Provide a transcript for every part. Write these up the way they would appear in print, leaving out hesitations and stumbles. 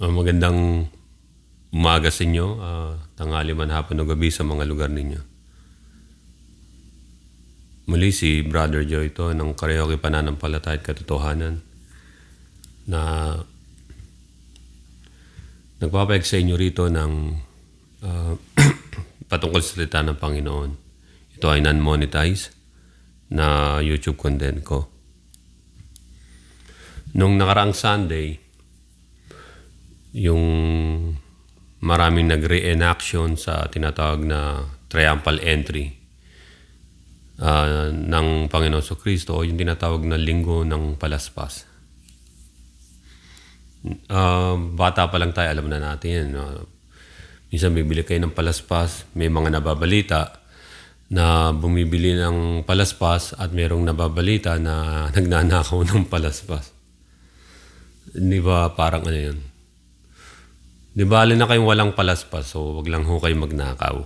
Magandang umaga sa inyo, tanghali man, hapon o gabi sa mga lugar ninyo. Muli si Brother Joe ito ng Karaoke Pananampalataya at Katotohanan na nagpapayag sa inyo rito ng patungkol sa salita ng Panginoon. Ito ay non-monetized na YouTube content ko. Nung nakaraang Sunday, yung maraming nag-reenaction sa tinatawag na triumphal entry ng Panginoon Kristo o yung tinatawag na linggo ng palaspas. Bata pa lang tayo, alam na natin yan. Minsan bibili kayo ng palaspas, may mga nababalita na bumibili ng palaspas at mayroong nababalita na nagnanakaw ng palaspas. Di ba parang ano yun? Di ba alin na kayong walang palaspas, so wag lang ho kayo magnakaw.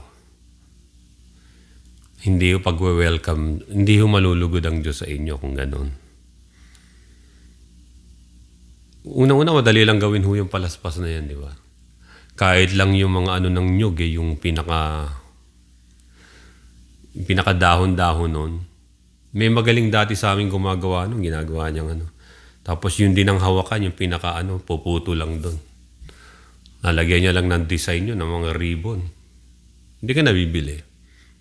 Hindi ho pag-welcome, hindi ho malulugod ang Diyos sa inyo kung ganun. Unang-una, madali lang gawin ho yung palaspas na yan, di ba? Kahit lang yung mga ano ng nyug, yung pinakadahon-dahon nun. May magaling dati sa amin gumagawa nun, ginagawa niyang ano. Tapos yun din ang hawakan, yung puputo lang doon. Nalagyan niya lang ng design yun, ng mga ribbon. Hindi ka nabibili.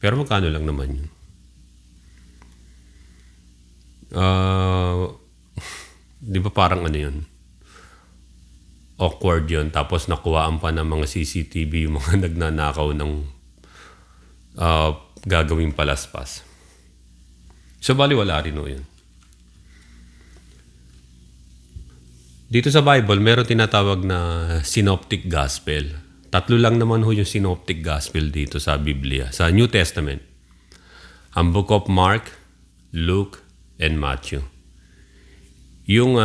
Pero magkano lang naman yun. Di ba parang ano yun? Awkward yun. Tapos nakuhaan pa ng mga CCTV yung mga nagnanakaw ng gagawing palaspas. So baliwala rin o yun. Dito sa Bible, meron tinatawag na synoptic gospel. 3 lang naman ho yung synoptic gospel dito sa Biblia, sa New Testament. Ang Book of Mark, Luke, and Matthew. Yung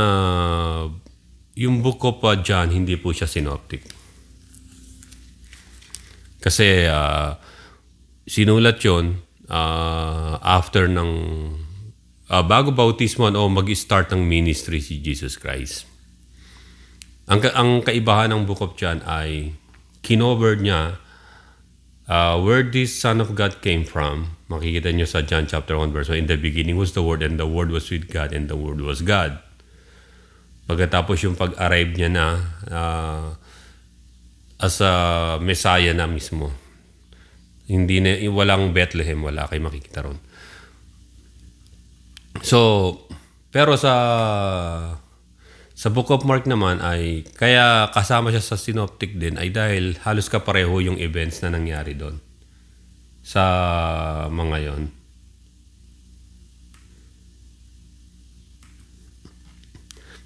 Book of John, hindi po siya synoptic. Kasi sinulat yun after ng bago bautismo o mag-start ng ministry si Jesus Christ. Ang kaibahan ng Book of John ay kinover niya where this Son of God came from. Makikita niyo sa John chapter 1 verse 1, in the beginning was the Word and the Word was with God and the Word was God. Pagkatapos yung pag-arrive niya na as a Messiah na mismo. Walang Bethlehem, wala kayo makikita ron. So, pero sa Book of Mark naman ay, kaya kasama siya sa synoptic din ay dahil halos kapareho yung events na nangyari doon sa mga yon.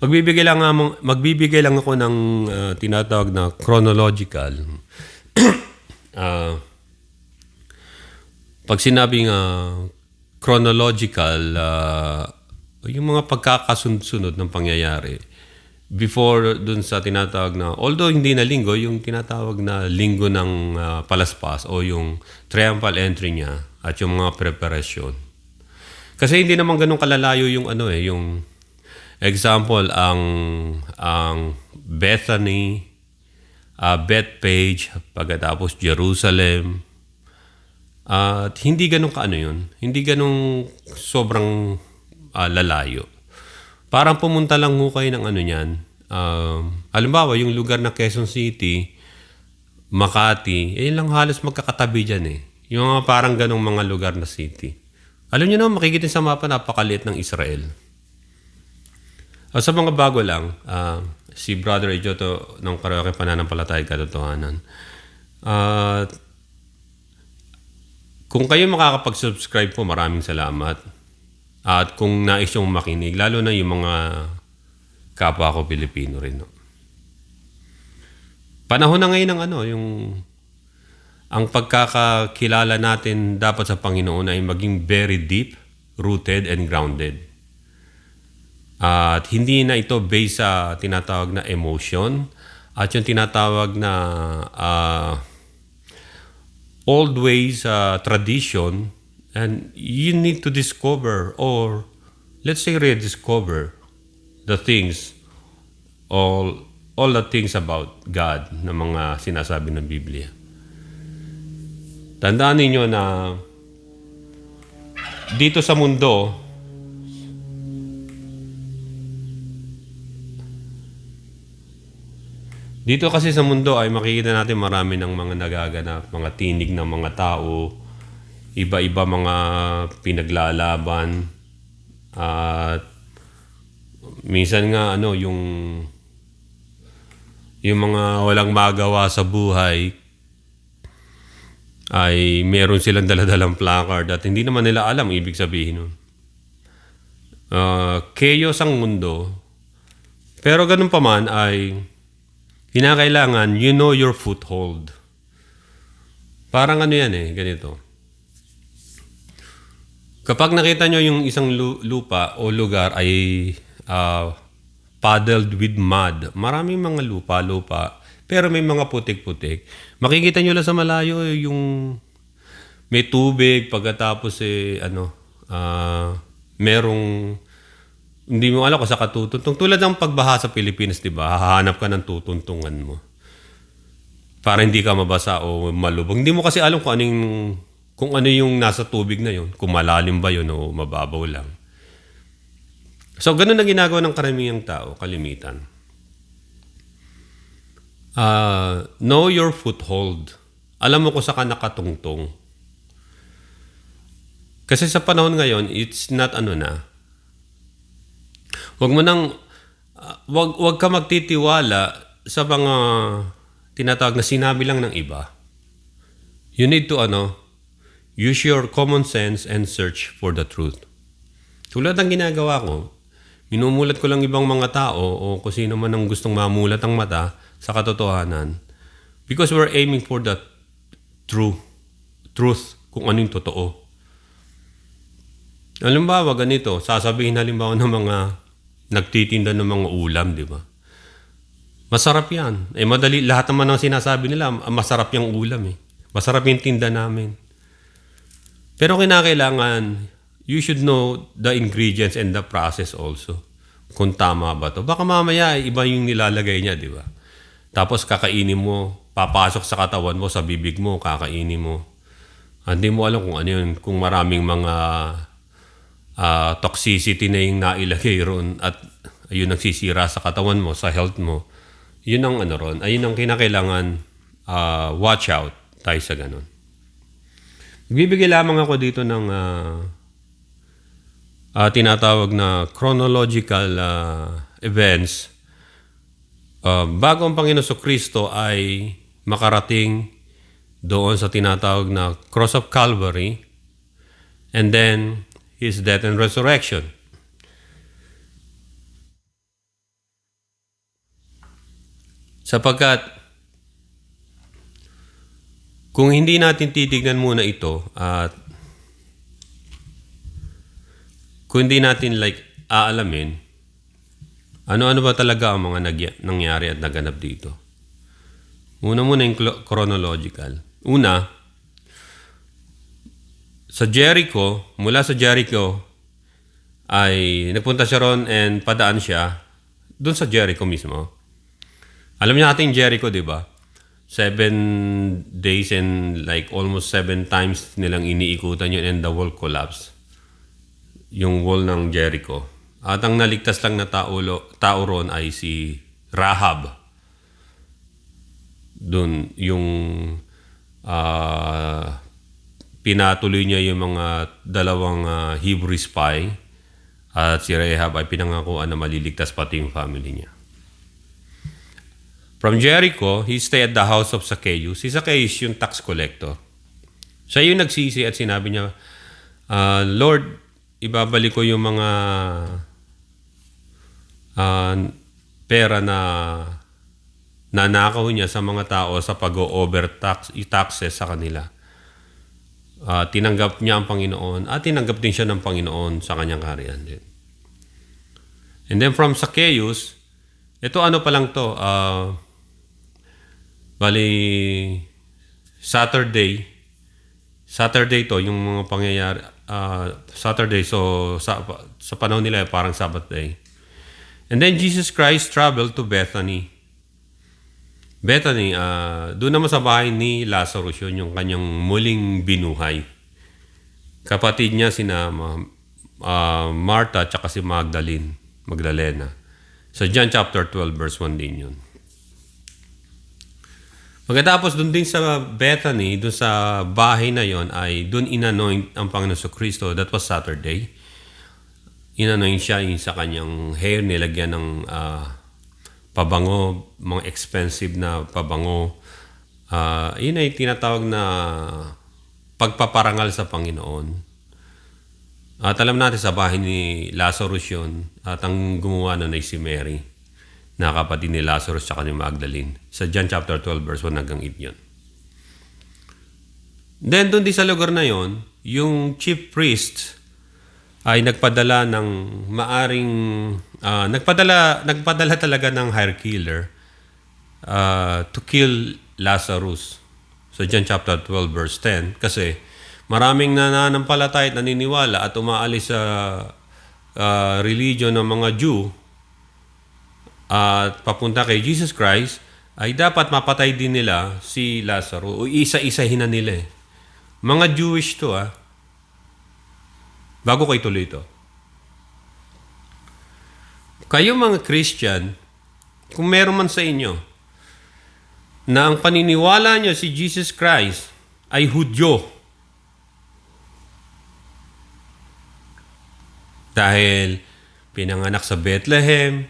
Magbibigay lang ako ng tinatawag na chronological. Pag sinabing chronological, yung mga pagkakasunod ng pangyayari, before dun sa tinatawag na, although hindi na linggo, yung tinatawag na linggo ng palaspas o yung triumphal entry niya at yung mga preparation. Kasi hindi naman ganun kalalayo yung yung example, ang Bethany, Bethpage, pagkatapos Jerusalem, at hindi ganun kaano yun. Hindi ganun sobrang lalayo. Parang pumunta lang ho kayo ng niyan. Halimbawa, yung lugar na Quezon City, Makati, lang halos magkakatabi dyan eh. Yung mga parang ganong mga lugar na city. Alam nyo naman, makikita sa mapa, napakaliit ng Israel. Sa mga bago lang, si Brother Ejoto ng Karaoke Pananampalataya at Katotohanan. Kung kayo makakapag-subscribe po, maraming salamat. At kung nais yung makinig, lalo na yung mga kapwa ko Pilipino rin. No? Panahon na ngayon ng ang pagkakakilala natin dapat sa Panginoon ay maging very deep, rooted, and grounded. At hindi na ito based sa tinatawag na emotion at yung tinatawag na old ways, tradition. And you need to discover or let's say rediscover the things all all the things about God na mga sinasabi ng Biblia. Tandaan ninyo na dito sa mundo, dito kasi sa mundo ay makikita natin marami ng mga nagaganap, mga tinig ng mga tao, iba-iba mga pinaglalaban, at minsan nga yung mga walang magawa sa buhay ay meron silang daladalang placard at hindi naman nila alam ibig sabihin nun. Chaos ang mundo, pero ganun pa man ay kinakailangan you know your foothold. Parang yan ganito. Kapag nakita nyo yung isang lupa o lugar ay puddled with mud, maraming mga lupa, pero may mga putik-putik. Makikita nyo lang sa malayo yung may tubig, pagkatapos merong hindi mo alam kung sa katutuntong. Tulad ng pagbaha sa Pilipinas, di ba? Hahanap ka ng tutuntungan mo para hindi ka mabasa o malubog. Hindi mo kasi alam kung ano yung nasa tubig na yun, kung malalim ba yun o mababaw lang. So, ganun na ginagawa ng karamihang tao, kalimitan. Know your foothold. Alam mo kung saan ka nakatungtong. Kasi sa panahon ngayon, it's not Wag ka magtitiwala sa mga tinatawag na sinabi lang ng iba. You need to use your common sense and search for the truth. Tulad ng ginagawa ko, minumulat ko lang ibang mga tao o kung sino man ang gustong mamulat ang mata sa katotohanan because we're aiming for the truth kung ano yung totoo. Halimbawa, ganito, sasabihin halimbawa ng mga nagtitinda ng mga ulam, di ba? Masarap yan. Madali, lahat naman ng sinasabi nila, masarap yung ulam Masarap yung tinda namin. Pero kinakailangan, you should know the ingredients and the process also. Kung tama ba to. Baka mamaya, iba yung nilalagay niya, di ba? Tapos kakainin mo, papasok sa katawan mo, sa bibig mo, kakainin mo. Hindi mo alam kung ano yun, kung maraming mga toxicity na yung nailagay ron at ayun nagsisira sa katawan mo, sa health mo. Yun ang ron. Ayun ang kinakailangan watch out tayo sa ganun. Nagbibigay lamang ako dito ng tinatawag na chronological events bago ang Panginoon Kristo ay makarating doon sa tinatawag na Cross of Calvary and then His death and resurrection. Sapagkat kung hindi natin titignan muna ito at kung hindi natin aalamin ano-ano ba talaga ang mga nangyari at naganap dito. Muna yung chronological. Una, mula sa Jericho ay nagpunta siya ron and padaan siya doon sa Jericho mismo. Alam niyo natin Jericho, di ba? 7 days and almost 7 times nilang iniikutan yun and the wall collapsed. Yung wall ng Jericho. At ang naligtas lang na tao ron ay si Rahab. Doon yung pinatuloy niya yung mga dalawang Hebrew spy at si Rahab ay pinangakuan na maliligtas pati yung family niya. From Jericho, he stayed at the house of Zacchaeus. Si Zacchaeus yung tax collector. Siya yung nagsisi at sinabi niya, Lord, ibabalik ko yung mga pera na nanakaw niya sa mga tao sa taxes sa kanila. Tinanggap niya ang Panginoon at tinanggap din siya ng Panginoon sa kanyang kaharian din. And then from Zacchaeus, ito pa lang to, Saturday to, yung mga pangyayari, Saturday, so sa panahon nila parang Sabbath day. And then Jesus Christ traveled to Bethany Bethany, doon naman sa bahay ni Lazarus yun, yung kanyang muling binuhay. Kapatid niya sina Martha at si Magdalena. So John chapter 12 verse 1 din yun. Pagkatapos doon din sa Bethany, doon sa bahay na yon ay doon inanoint ang Panginoon Kristo. That was Saturday. Inanoint siya yung sa kanyang hair, nilagyan ng pabango, mga expensive na pabango. Yun ay tinatawag na pagpaparangal sa Panginoon. At alam natin sa bahay ni Lazarus yun, at ang gumawa nun ay si Mary, na kapatid ni Lazarus at ni Magdalene. Sa John chapter 12 verse 1 hanggang 8 yun. Then doon din sa lugar na yon, yung chief priest ay nagpadala ng nagpadala talaga ng hire killer to kill Lazarus. So John chapter 12 verse 10, kasi maraming nananampalataya at naniniwala at umaalis sa religion ng mga Jew at papunta kay Jesus Christ, ay dapat mapatay din nila si Lazarus o isa-isahin na nila eh. Mga Jewish to bago kayo tuloy ito. Kayo mga Christian, kung meron man sa inyo na ang paniniwala nyo si Jesus Christ ay Hudyo, dahil pinanganak sa Bethlehem,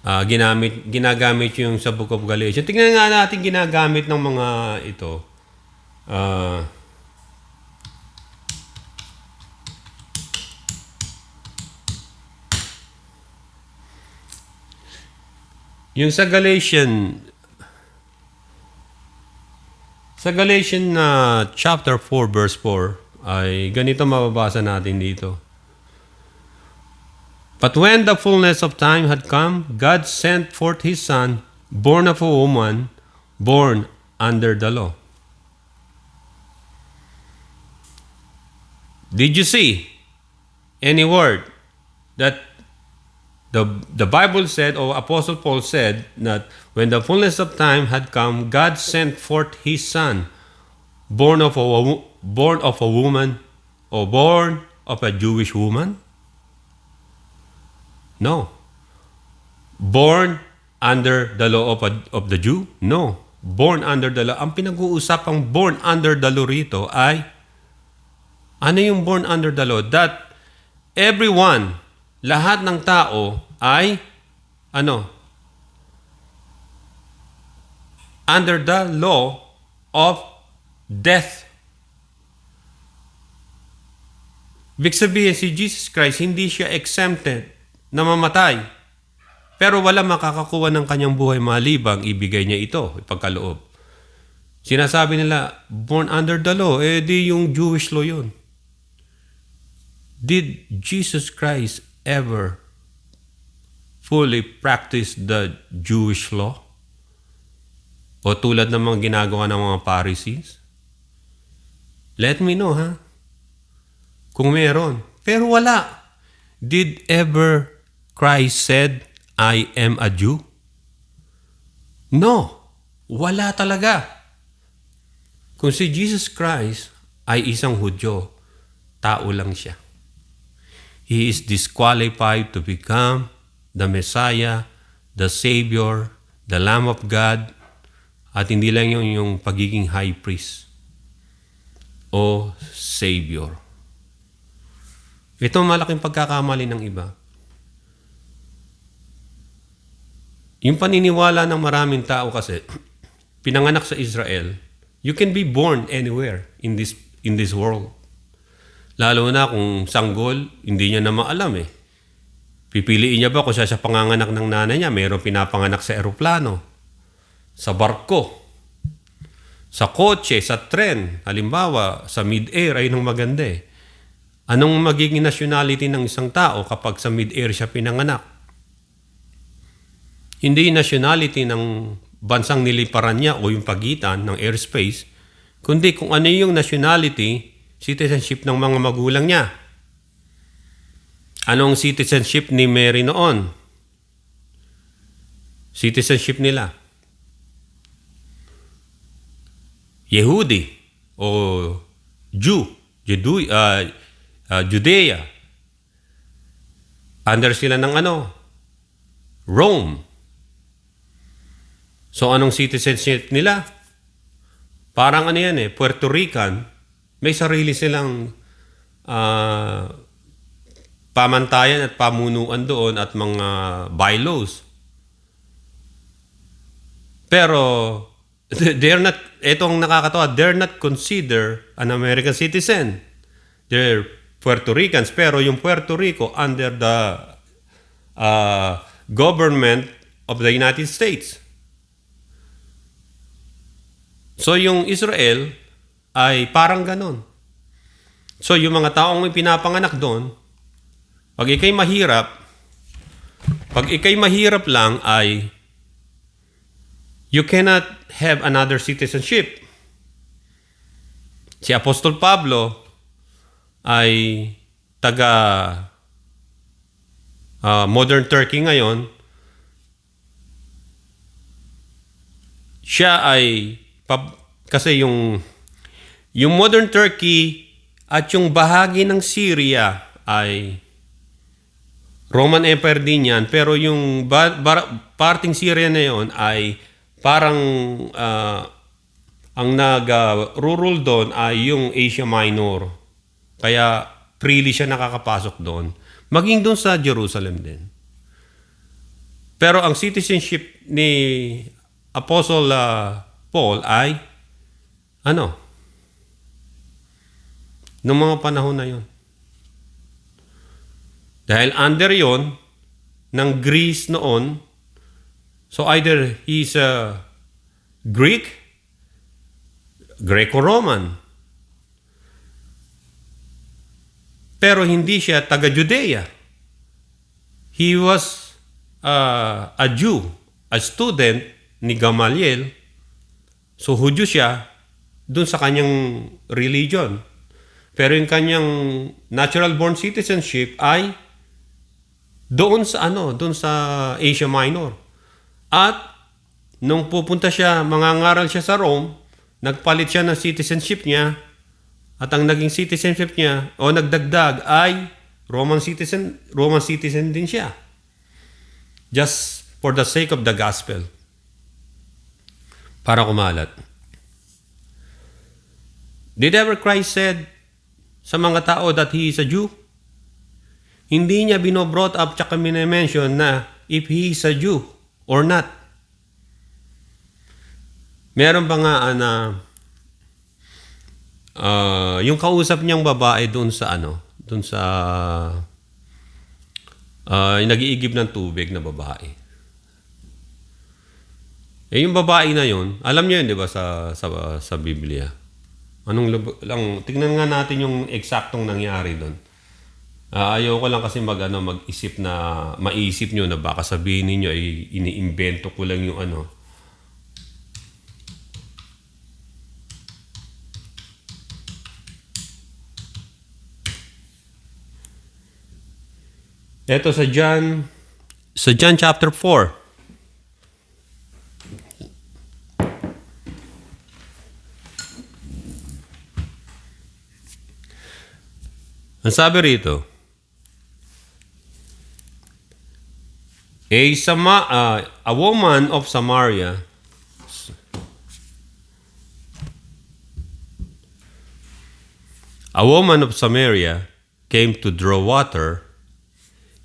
ginagamit yung sa Book of Galatians. Tingnan nga natin ginagamit ng mga ito. Yung sa Galatians chapter 4 verse 4 ay ganito mababasa natin dito. But when the fullness of time had come, God sent forth His Son, born of a woman, born under the law. Did you see any word that the Bible said, or Apostle Paul said, that when the fullness of time had come, God sent forth His Son, born of a woman, or born of a Jewish woman? No. Born under the law of the Jew? No. Born under the law. Ang pinag-uusapang born under the law rito ay, ano yung born under the law? That everyone, lahat ng tao ay, under the law of death. Ibig sabihin, si Jesus Christ, hindi siya exempted na mamatay. Pero wala makakakuha ng kanyang buhay malibang ibigay niya ito, ipagkaloob. Sinasabi nila, born under the law, di yung Jewish law yun. Did Jesus Christ ever fully practice the Jewish law? O tulad ng mga ginagawa ng mga Pharisees? Let me know, kung meron. Pero wala. Did ever Christ said, I am a Jew? No. Wala talaga. Kung si Jesus Christ ay isang Hudyo, tao lang siya. He is disqualified to become the Messiah, the Savior, the Lamb of God, at hindi lang yung pagiging high priest o Savior. Ito malaking pagkakamali ng iba. Yung paniniwala ng maraming tao kasi, pinanganak sa Israel, you can be born anywhere in this world. Lalo na kung sanggol, hindi niya na maalam eh. Pipiliin niya ba kung siya panganganak ng nanay niya, mayroong pinapanganak sa eroplano, sa barko, sa kotse, sa tren, halimbawa, sa mid-air ay nung maganda eh. Anong magiging nationality ng isang tao kapag sa mid-air siya pinanganak? Hindi nationality ng bansang niliparan niya o yung pagitan ng airspace, kundi kung ano yung nationality, citizenship ng mga magulang niya. Anong citizenship ni Mary noon? Citizenship nila. Yehudi o Judea. Under sila ng Rome. So anong citizenship nila? Parang Puerto Rican. May sarili silang pamantayan at pamunuan doon at mga bylaws. Pero they're not, etong nakakatawa, they're not considered an American citizen. They're Puerto Ricans, pero yung Puerto Rico under the government of the United States. So yung Israel ay parang ganon. So yung mga taong may pinapanganak doon, pag ikay mahirap lang ay you cannot have another citizenship. Si Apostol Pablo ay taga modern Turkey ngayon. Siya ay kasi yung modern Turkey at yung bahagi ng Syria ay Roman Empire din yan, pero yung parting Syria na yon ay parang ang nag-rule doon ay yung Asia Minor. Kaya freely siya nakakapasok doon. Maging doon sa Jerusalem din. Pero ang citizenship ni Apostle Paul ay noong mga panahon na yon. Dahil under yon ng Greece noon, so either he's a Greek, Greco-Roman, pero hindi siya taga-Judea. He was a Jew, a student ni Gamaliel. So Hudyo siya dun sa kanyang religion. Pero yung kanyang natural born citizenship ay doon sa Asia Minor. At nung pupunta siya, mangangaral siya sa Rome, nagpalit siya ng citizenship niya, at ang naging citizenship niya o nagdagdag ay Roman citizen din siya. Just for the sake of the gospel. Para kumalat. Did ever Christ said sa mga tao that he is a Jew? Hindi niya binobrought up tsaka minimension na if he is a Jew or not. Meron pa nga yung kausap niyang babae doon sa nag-iigib ng tubig na babae. Yung babae na yun, alam niyo yun, di ba, sa Biblia? Tingnan nga natin yung eksaktong nangyari doon. Ayoko lang kasi mag-isip na, maisip nyo na baka sabihin niyo ay iniimbento ko lang yung Ito sa John chapter 4. Ang sabi rito, a woman of Samaria came to draw water.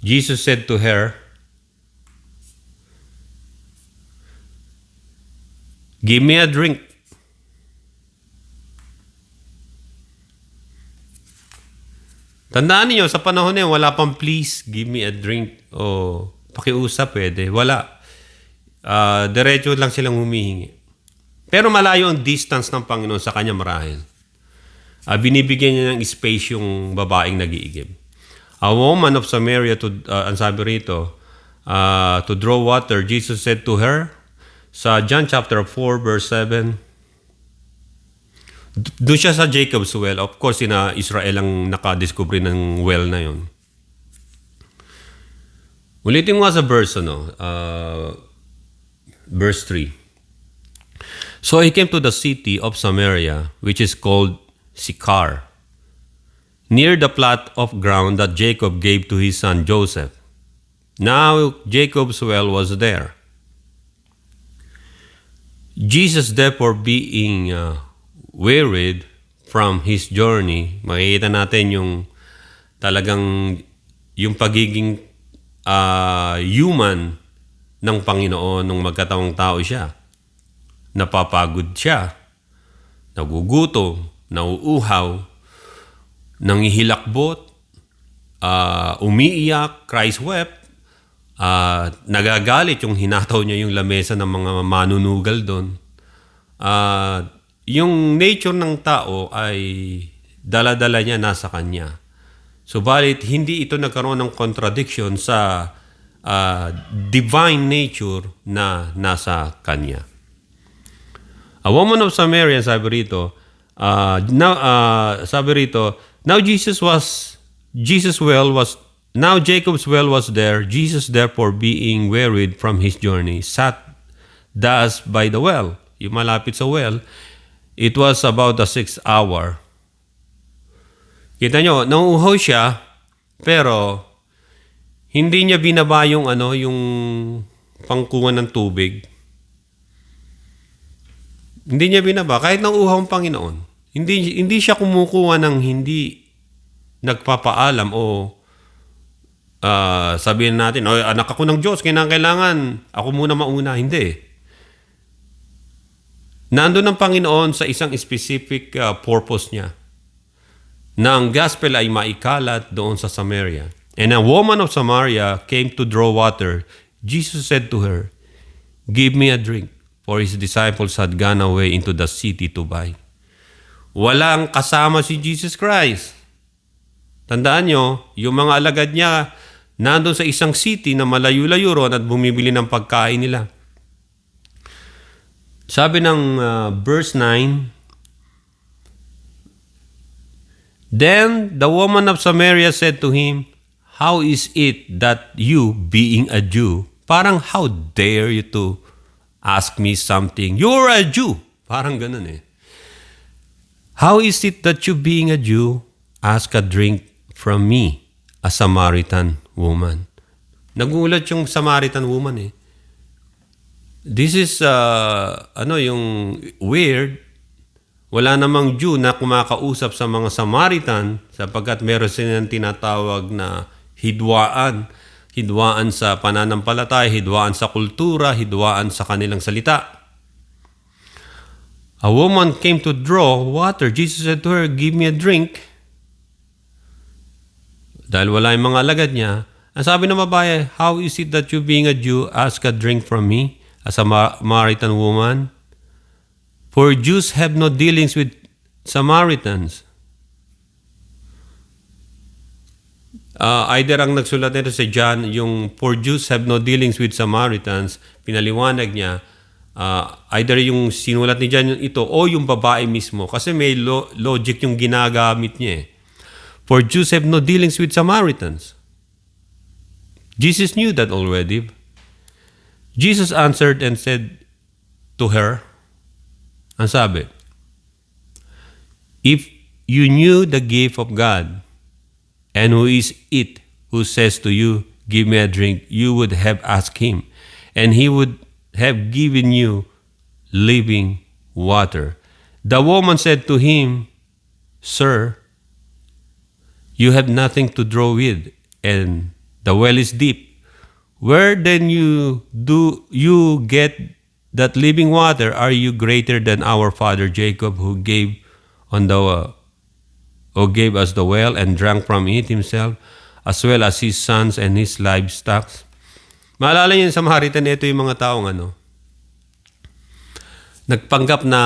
Jesus said to her, "Give me a drink." Tandaan niyo, sa panahon na yun, wala pang please, give me a drink. O pakiusap, pwede. Wala. Diretso lang silang humihingi. Pero malayo ang distance ng Panginoon sa kanya marahil. Binibigyan niya ng space yung babaeng nag-iigib. A woman of Samaria, ang sabi rito, to draw water, Jesus said to her, sa John chapter 4, verse 7, doon siya sa Jacob's well. Of course, Israel ang nakadiscover ng well na yun. Ulitin mo nga sa verse, verse 3. So he came to the city of Samaria, which is called Sychar, near the plot of ground that Jacob gave to his son Joseph. Now Jacob's well was there. Jesus therefore being wearied from his journey, makikita natin yung talagang yung pagiging human ng Panginoon nung magkataong tao siya. Napapagod siya, nagugutom, nauuhaw, nangihilakbot, umiiyak, cries wept, nagagalit yung hinataw niya yung lamesa ng mga manunugal doon. Yung nature ng tao ay dala-dala niya nasa kanya. Subalit, hindi ito nagkaroon ng contradiction sa divine nature na nasa kanya. A woman of Samaria, sabi rito, now Jacob's well was there. Jesus therefore being wearied from his journey, sat thus by the well. Yung malapit sa well, it was about the 6th hour. Kita nyo, nauuhaw siya, pero hindi niya binaba yung pangkuha ng tubig. Hindi niya binaba. Kahit nauuhaw ang Panginoon. Hindi siya kumukuha ng hindi nagpapaalam o sabihin natin, anak ako ng Diyos, kailangan ako muna mauna. Hindi. Nandun ang Panginoon sa isang specific purpose niya. Na ang gospel ay maikalat doon sa Samaria. And a woman of Samaria came to draw water. Jesus said to her, "Give me a drink." For his disciples had gone away into the city to buy. Walang kasama si Jesus Christ. Tandaan nyo, yung mga alagad niya nandun sa isang city na malayo-layo ron at bumibili ng pagkain nila. Sabi ng verse 9, Then the woman of Samaria said to him, "How is it that you, being a Jew," parang how dare you to ask me something? You're a Jew. Parang ganun eh. How is it that you, being a Jew, ask a drink from me, a Samaritan woman? Nagulat yung Samaritan woman eh. This is, yung weird. Wala namang Jew na kumakausap sa mga Samaritan sapagkat meron silang tinatawag na hidwaan. Hidwaan sa pananampalataya, hidwaan sa kultura, hidwaan sa kanilang salita. A woman came to draw water. Jesus said to her, "Give me a drink." Dahil wala yung mga alagad niya, ang sabi ng babae, "How is it that you, being a Jew, ask a drink from me, a Samaritan woman? For Jews have no dealings with Samaritans." Either ang nagsulat nito si John, yung "For Jews have no dealings with Samaritans," pinaliwanag niya, either yung sinulat ni John ito o yung babae mismo. Kasi may logic yung ginagamit niya eh. For Jews have no dealings with Samaritans. Jesus knew that already. Jesus answered and said to her, ang sabi, "If you knew the gift of God, and who is it who says to you, 'Give me a drink,' you would have asked him, and he would have given you living water." The woman said to him, "Sir, you have nothing to draw with, and the well is deep. Where then do you get that living water? Are you greater than our father Jacob, who gave us the well and drank from it himself, as well as his sons and his livestock?" Maalala niyo sa Samaritan, ito yung mga taong nagpanggap na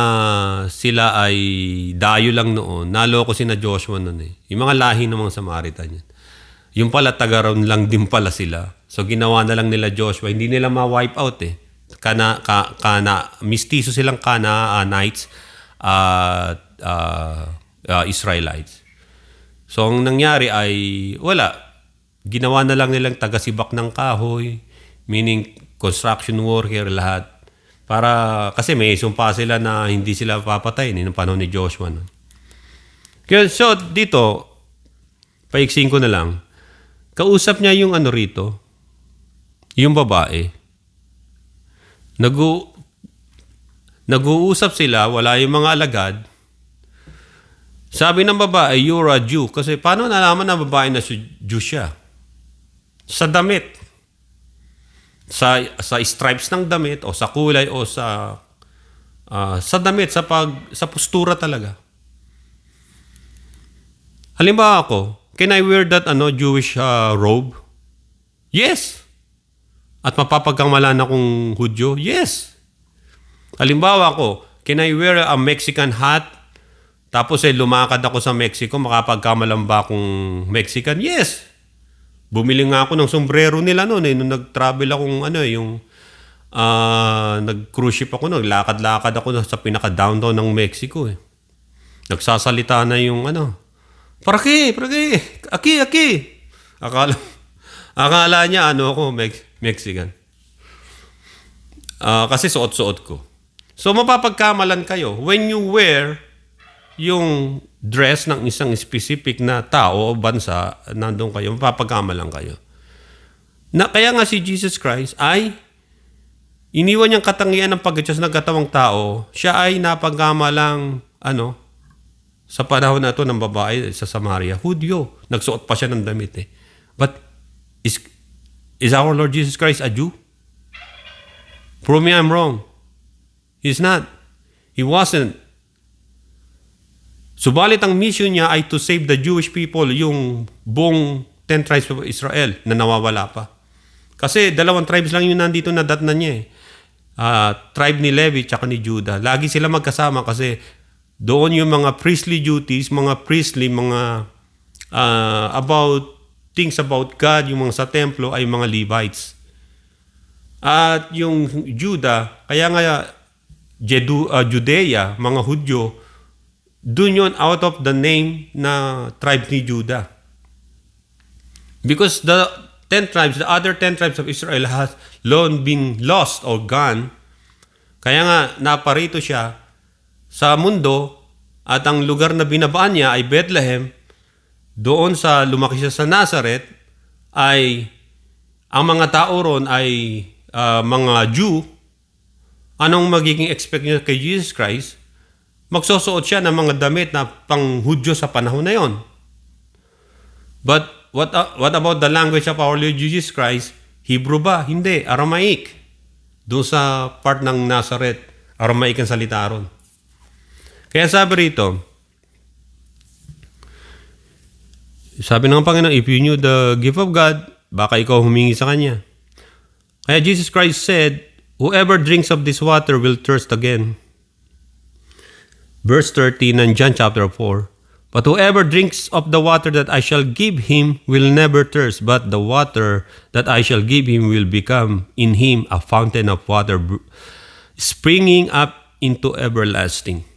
sila ay dayo lang noon. Naloko sina Joshua noon eh. Yung mga lahi ng mga Samaritan yan. Yung pala taga-roon lang din pala sila. So ginawa na lang nila Joshua. Hindi nila ma-wipe out eh. Mistiso silang Canaanites at Israelites. So ang nangyari ay wala. Ginawa na lang nilang taga-sibak ng kahoy, meaning construction worker lahat. Kasi may sumpa sila na hindi sila papatayin noong panahon ni Joshua. No? Kaya so dito, paiksin ko na lang, kausap niya yung rito, yung babae. Nag-uusap sila, wala yung mga alagad. Sabi ng babae, you're a Jew. Kasi paano nalaman na babae na Jew siya? Sa damit. Sa stripes ng damit o sa kulay o sa damit, sa postura talaga. Halimbawa ako, can I wear that Jewish robe? Yes. At mapapagkamalan akong Hudyo? Yes. Halimbawa ako, can I wear a Mexican hat? Tapos lumakad ako sa Mexico, makapagkamalan ba akong Mexican? Yes. Bumili nga ako ng sombrero nila noon nung nag-travel akong nag-cruise ship ako noon, lakad-lakad ako sa pinaka-downtown ng Mexico. Nagsasalita na yung para qué, aki. Akala niya ako Mexican. Kasi suot-suot ko. So mapapagkamalan kayo when you wear yung dress ng isang specific na tao o bansa, nandun kayo, mapapagkamalan kayo. Kaya nga si Jesus Christ ay iniwan niyang katangian ng pagkatiyos ng katawang tao, siya ay napagkamalang sa panahon na ito ng babae sa Samaria, Hudyo. Nagsuot pa siya ng damit But is our Lord Jesus Christ a Jew? Prove me I'm wrong. He's not. He wasn't. Subalit ang mission niya ay to save the Jewish people, yung buong 10 tribes of Israel na nawawala pa. Kasi 2 tribes lang yung nandito na datnan niya tribe ni Levi tsaka ni Judah. Lagi sila magkasama kasi doon yung mga priestly duties, mga about things about God, yung mga sa templo ay mga Levites. At yung Judah, kaya nga Judea, mga Hudyo, doon yun out of the name na tribe ni Judah. Because the other 10 tribes of Israel has long been lost or gone. Kaya nga naparito siya sa mundo at ang lugar na binabaan niya ay Bethlehem. Doon sa lumaki siya sa Nazareth ay ang mga tao ron ay mga Jew. Anong magiging expect niya kay Jesus Christ? Magsusuot siya ng mga damit na pang-Hudyo sa panahon na yon. But what about the language of our Lord Jesus Christ? Hebrew ba? Hindi. Aramaic. Doon sa part ng Nazareth, Aramaic ang salita ron. Kaya sabi rito, sabi ng Panginoon, if you knew the gift of God, baka ikaw humingi sa Kanya. Kaya Jesus Christ said, whoever drinks of this water will thirst again. Verse 13 in John chapter 4. But whoever drinks of the water that I shall give him will never thirst, but the water that I shall give him will become in him a fountain of water springing up into everlasting.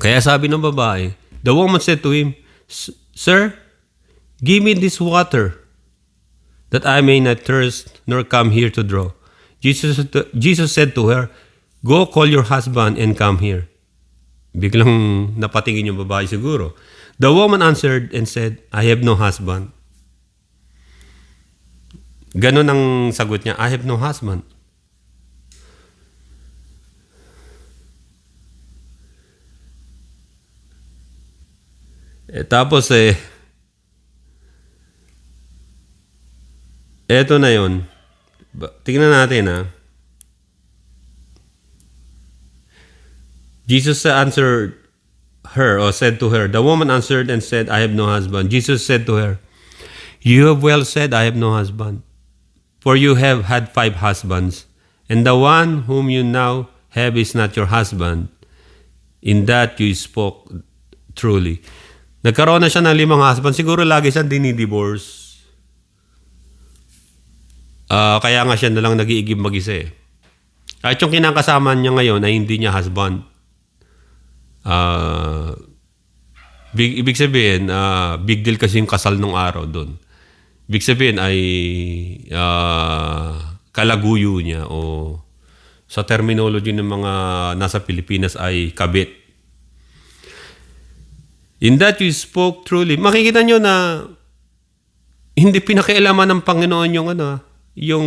Kaya sabi ng babae, the woman said to him, Sir, give me this water that I may not thirst nor come here to draw. Jesus said to her, go call your husband and come here. Biglang napatingin yung babae siguro. The woman answered and said, I have no husband. Ganon ang sagot niya, I have no husband. Tapos eto na yon. Tingnan natin Jesus answered her or said to her, the woman answered and said, I have no husband. Jesus said to her, you have well said, I have no husband. For you have had 5 husbands, and the one whom you now have is not your husband. In that you spoke truly. Nagkaroon na siya ng 5 husband. Siguro lagi siyang dinidivorce. Kaya nga siya nalang nag-iigib mag-isa Kahit yung kinakasama niya ngayon ay hindi niya husband. Ibig sabihin, big deal kasi yung kasal nung araw doon. Ibig sabihin ay kalaguyo niya o sa terminology ng mga nasa Pilipinas ay kabit. In that you spoke truly. Makikita nyo na hindi pinakialaman ng Panginoon yung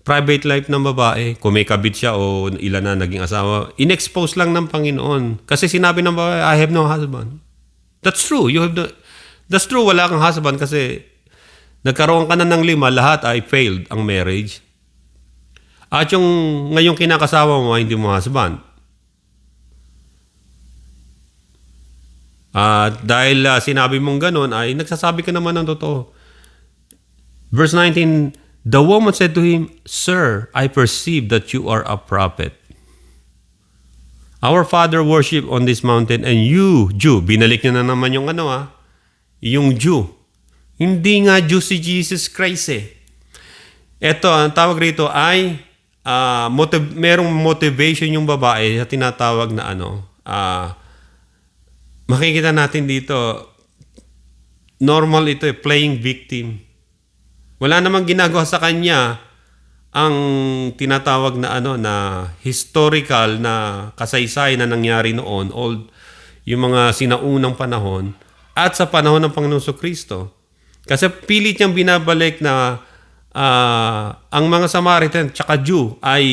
private life ng babae. Kung may kabit siya o ilan na naging asawa, in-expose lang ng Panginoon. Kasi sinabi ng babae, I have no husband. That's true. That's true, wala kang husband kasi nagkaroon ka na ng 5, lahat ay failed ang marriage. At yung ngayong kinakasawa mo, hindi mo husband. Dahil sinabi mong ganun, ay nagsasabi ka naman ng totoo. Verse 19, the woman said to him, Sir, I perceive that you are a prophet. Our father worship on this mountain and you, Jew, binalik niya na naman yung yung Jew. Hindi nga Jew si Jesus Christ eh. Ito, ang tawag rito ay merong motivation yung babae na tinatawag na makikita natin dito, normal ito playing victim. Wala namang ginagawa sa kanya ang tinatawag na na historical na kasaysay na nangyari noon, yung mga sinaunang panahon at sa panahon ng Panginoon Jesucristo. Kasi pilit niyang binabalik na ang mga Samaritan tsaka Jew ay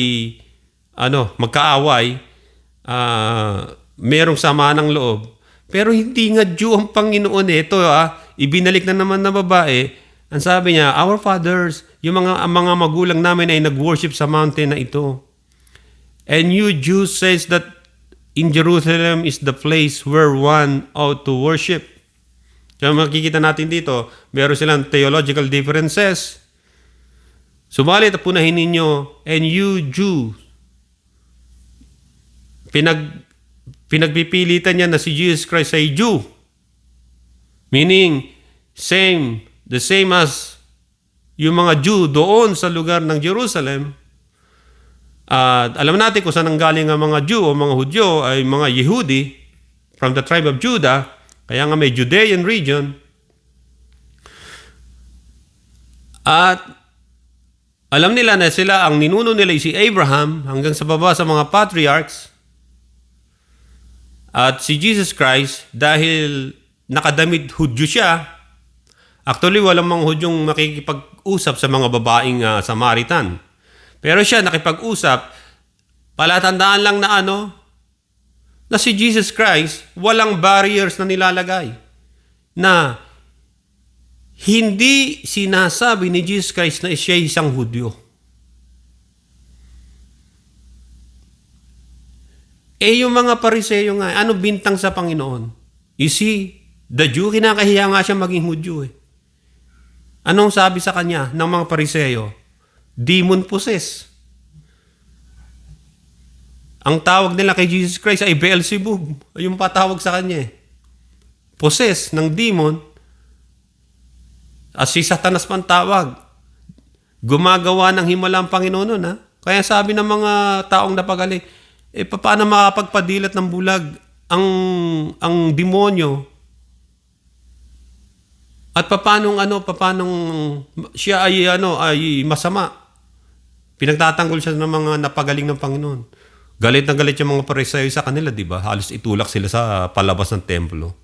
magkaaway, merong sama ng loob. Pero hindi nga Jew ang Panginoon eh. Ito ibinalik na naman na babae. Ang sabi niya, our fathers, yung mga magulang namin ay nag-worship sa mountain na ito. And you Jews says that in Jerusalem is the place where one ought to worship. Kaya makikita natin dito, meron silang theological differences. Subalit, punahin ninyo, and you Jews, pinagpipilitan niya na si Jesus Christ ay Jew. Meaning, the same as yung mga Jew doon sa lugar ng Jerusalem. At alam natin kung saan nanggaling ang mga Jew o mga Hudyo ay mga Yehudi from the tribe of Judah. Kaya nga may Judean region. At alam nila na sila, ang ninuno nila si Abraham hanggang sa baba sa mga patriarchs. At si Jesus Christ, dahil nakadamit Hudyo siya, actually walang mga Hudyong makikipag-usap sa mga babaeng Samaritan. Pero siya nakipag-usap, palatandaan lang na na si Jesus Christ, walang barriers na nilalagay. Na hindi sinasabi ni Jesus Christ na siya isang Hudyo. Yung mga Pariseyo nga, ano bintang sa Panginoon? Is he the Jew? Kinakahiya nga siya maging Hudyo eh. Anong sabi sa kanya ng mga Pariseyo? Demon possessed. Ang tawag nila kay Jesus Christ ay Beelzebub. Yung patawag sa kanya eh. Possessed ng demon. As si Satanas man tawag. Gumagawa ng himala ang Panginoon nun ha. Kaya sabi ng mga taong napagaling, paano makapagpadilat ng bulag ang demonyo? At paano siya ay masama? Pinagtatanggol siya ng mga napagaling ng Panginoon. Galit na galit yung mga Pariseyo sa kanila, di ba? Halos itulak sila sa palabas ng templo.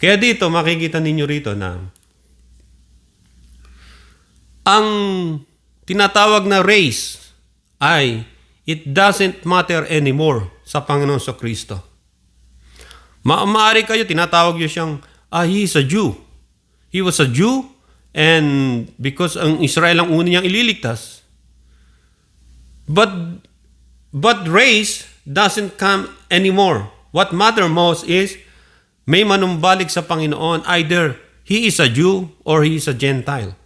Kaya dito, makikita ninyo rito na ang tinatawag na race ay it doesn't matter anymore sa Panginoon Jesucristo. Maaari kayo, tinatawag nyo siyang, he is a Jew. He was a Jew and because ang Israel ang una niyang ililigtas. But race doesn't come anymore. What matters most is may manumbalik sa Panginoon. Either he is a Jew or he is a Gentile.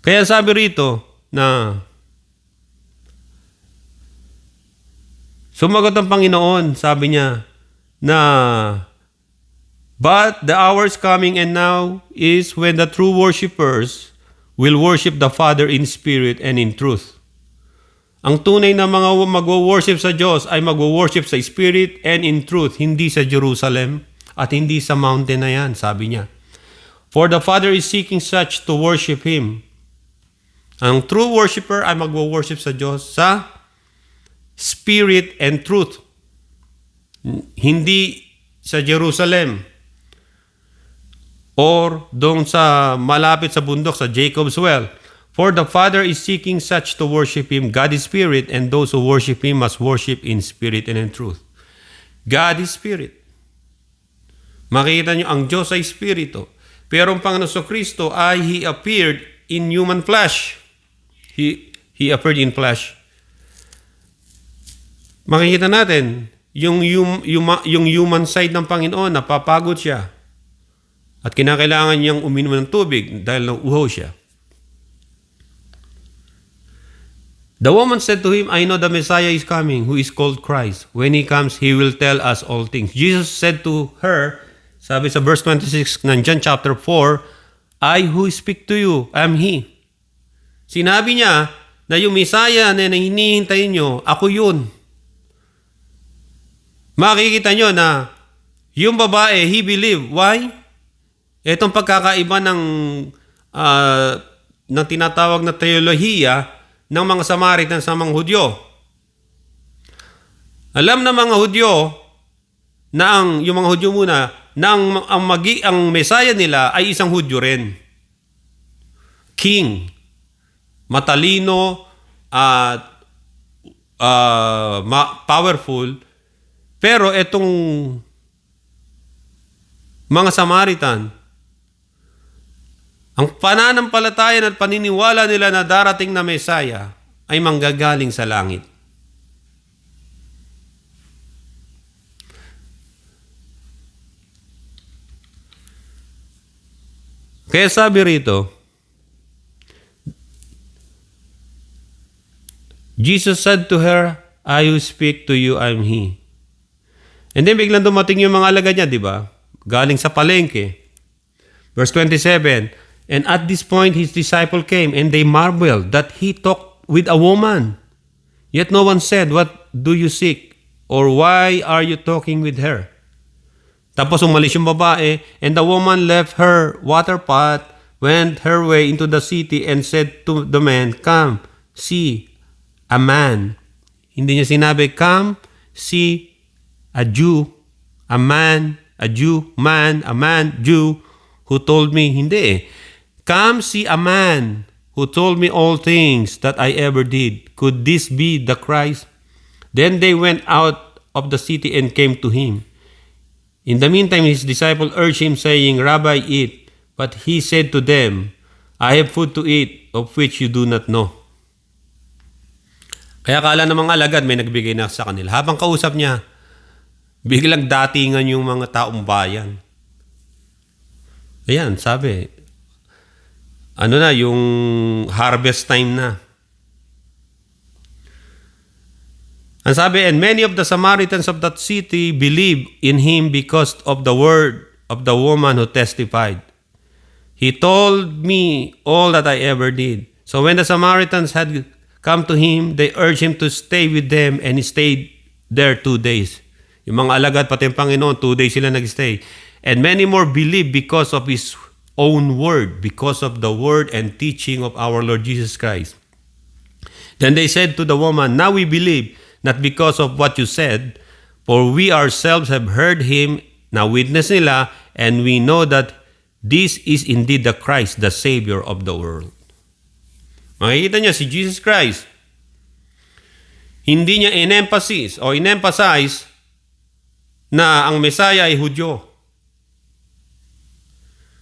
Kaya sabi rito na sumagot ang Panginoon, sabi niya na but the hour is coming and now is when the true worshipers will worship the Father in spirit and in truth. Ang tunay na mga magwo-worship sa Diyos ay magwo-worship sa spirit and in truth, hindi sa Jerusalem at hindi sa mountain na yan, sabi niya. For the Father is seeking such to worship Him. Ang true worshiper ay magwo-worship sa Diyos sa spirit and truth. Hindi sa Jerusalem or doon sa malapit sa bundok sa Jacob's well. For the Father is seeking such to worship Him. God is spirit, and those who worship Him must worship in spirit and in truth. God is spirit. Makikita nyo, ang Diyos ay spirito. Pero ang Panginoon Kristo ay He appeared in human flesh. He appeared in flesh. Makikita natin, yung human side ng Panginoon, napapagod siya. At kinakailangan niyang uminom ng tubig dahil nauuhaw siya. The woman said to him, I know the Messiah is coming, who is called Christ. When He comes, He will tell us all things. Jesus said to her, sabi sa verse 26 ng John chapter 4, I who speak to you, am He. Sinabi niya na yung Messiah na hinihintay niyo, ako yun. Makikita nyo na yung babae, he believed. Why? Itong pagkakaiba ng tinatawag na teolohiya ng mga Samaritan sa mga Hudyo. Alam ng mga Hudyo na yung mga Hudyo muna, na ang Messiah nila ay isang Hudyo rin. King, matalino, at powerful. Pero itong mga Samaritan, ang pananampalataya at paniniwala nila na darating na Messiah ay manggagaling sa langit. Kaya sabi rito, Jesus said to her, I who speak to you, I am He. And then biglang dumating yung mga alagad niya, di ba? Galing sa palengke. Verse 27, and at this point his disciple came, and they marveled that he talked with a woman. Yet no one said, what do you seek? Or why are you talking with her? Tapos umalis yung babae, and the woman left her water pot, went her way into the city, and said to the man, come, see a man. Hindi niya sinabi, come, see a Jew, a man, a Jew, man, a man, Jew, who told me, hindi. Come see a man who told me all things that I ever did. Could this be the Christ? Then they went out of the city and came to him. In the meantime, his disciple urged him, saying, Rabbi, eat. But he said to them, I have food to eat, of which you do not know. Kaya kala ng mga alagad may nagbigay na sa kanila. Habang kausap niya, biglang datingan yung mga taong bayan. Ayan, sabi, ano na, yung harvest time na. Ang sabi, and many of the Samaritans of that city believed in him because of the word of the woman who testified. He told me all that I ever did. So when the Samaritans had come to him, they urged him to stay with them, and he stayed there 2 days. Yung mga alagad, pati yung Panginoon, 2 days sila nag-stay. And many more believed because of his own word, because of the word and teaching of our Lord Jesus Christ. Then they said to the woman, now we believe, not because of what you said, for we ourselves have heard him, na witness nila, and we know that this is indeed the Christ, the Savior of the world. Makikita niya si Jesus Christ, hindi niya in-emphasize o in-emphasize na ang Messiah ay Hudyo.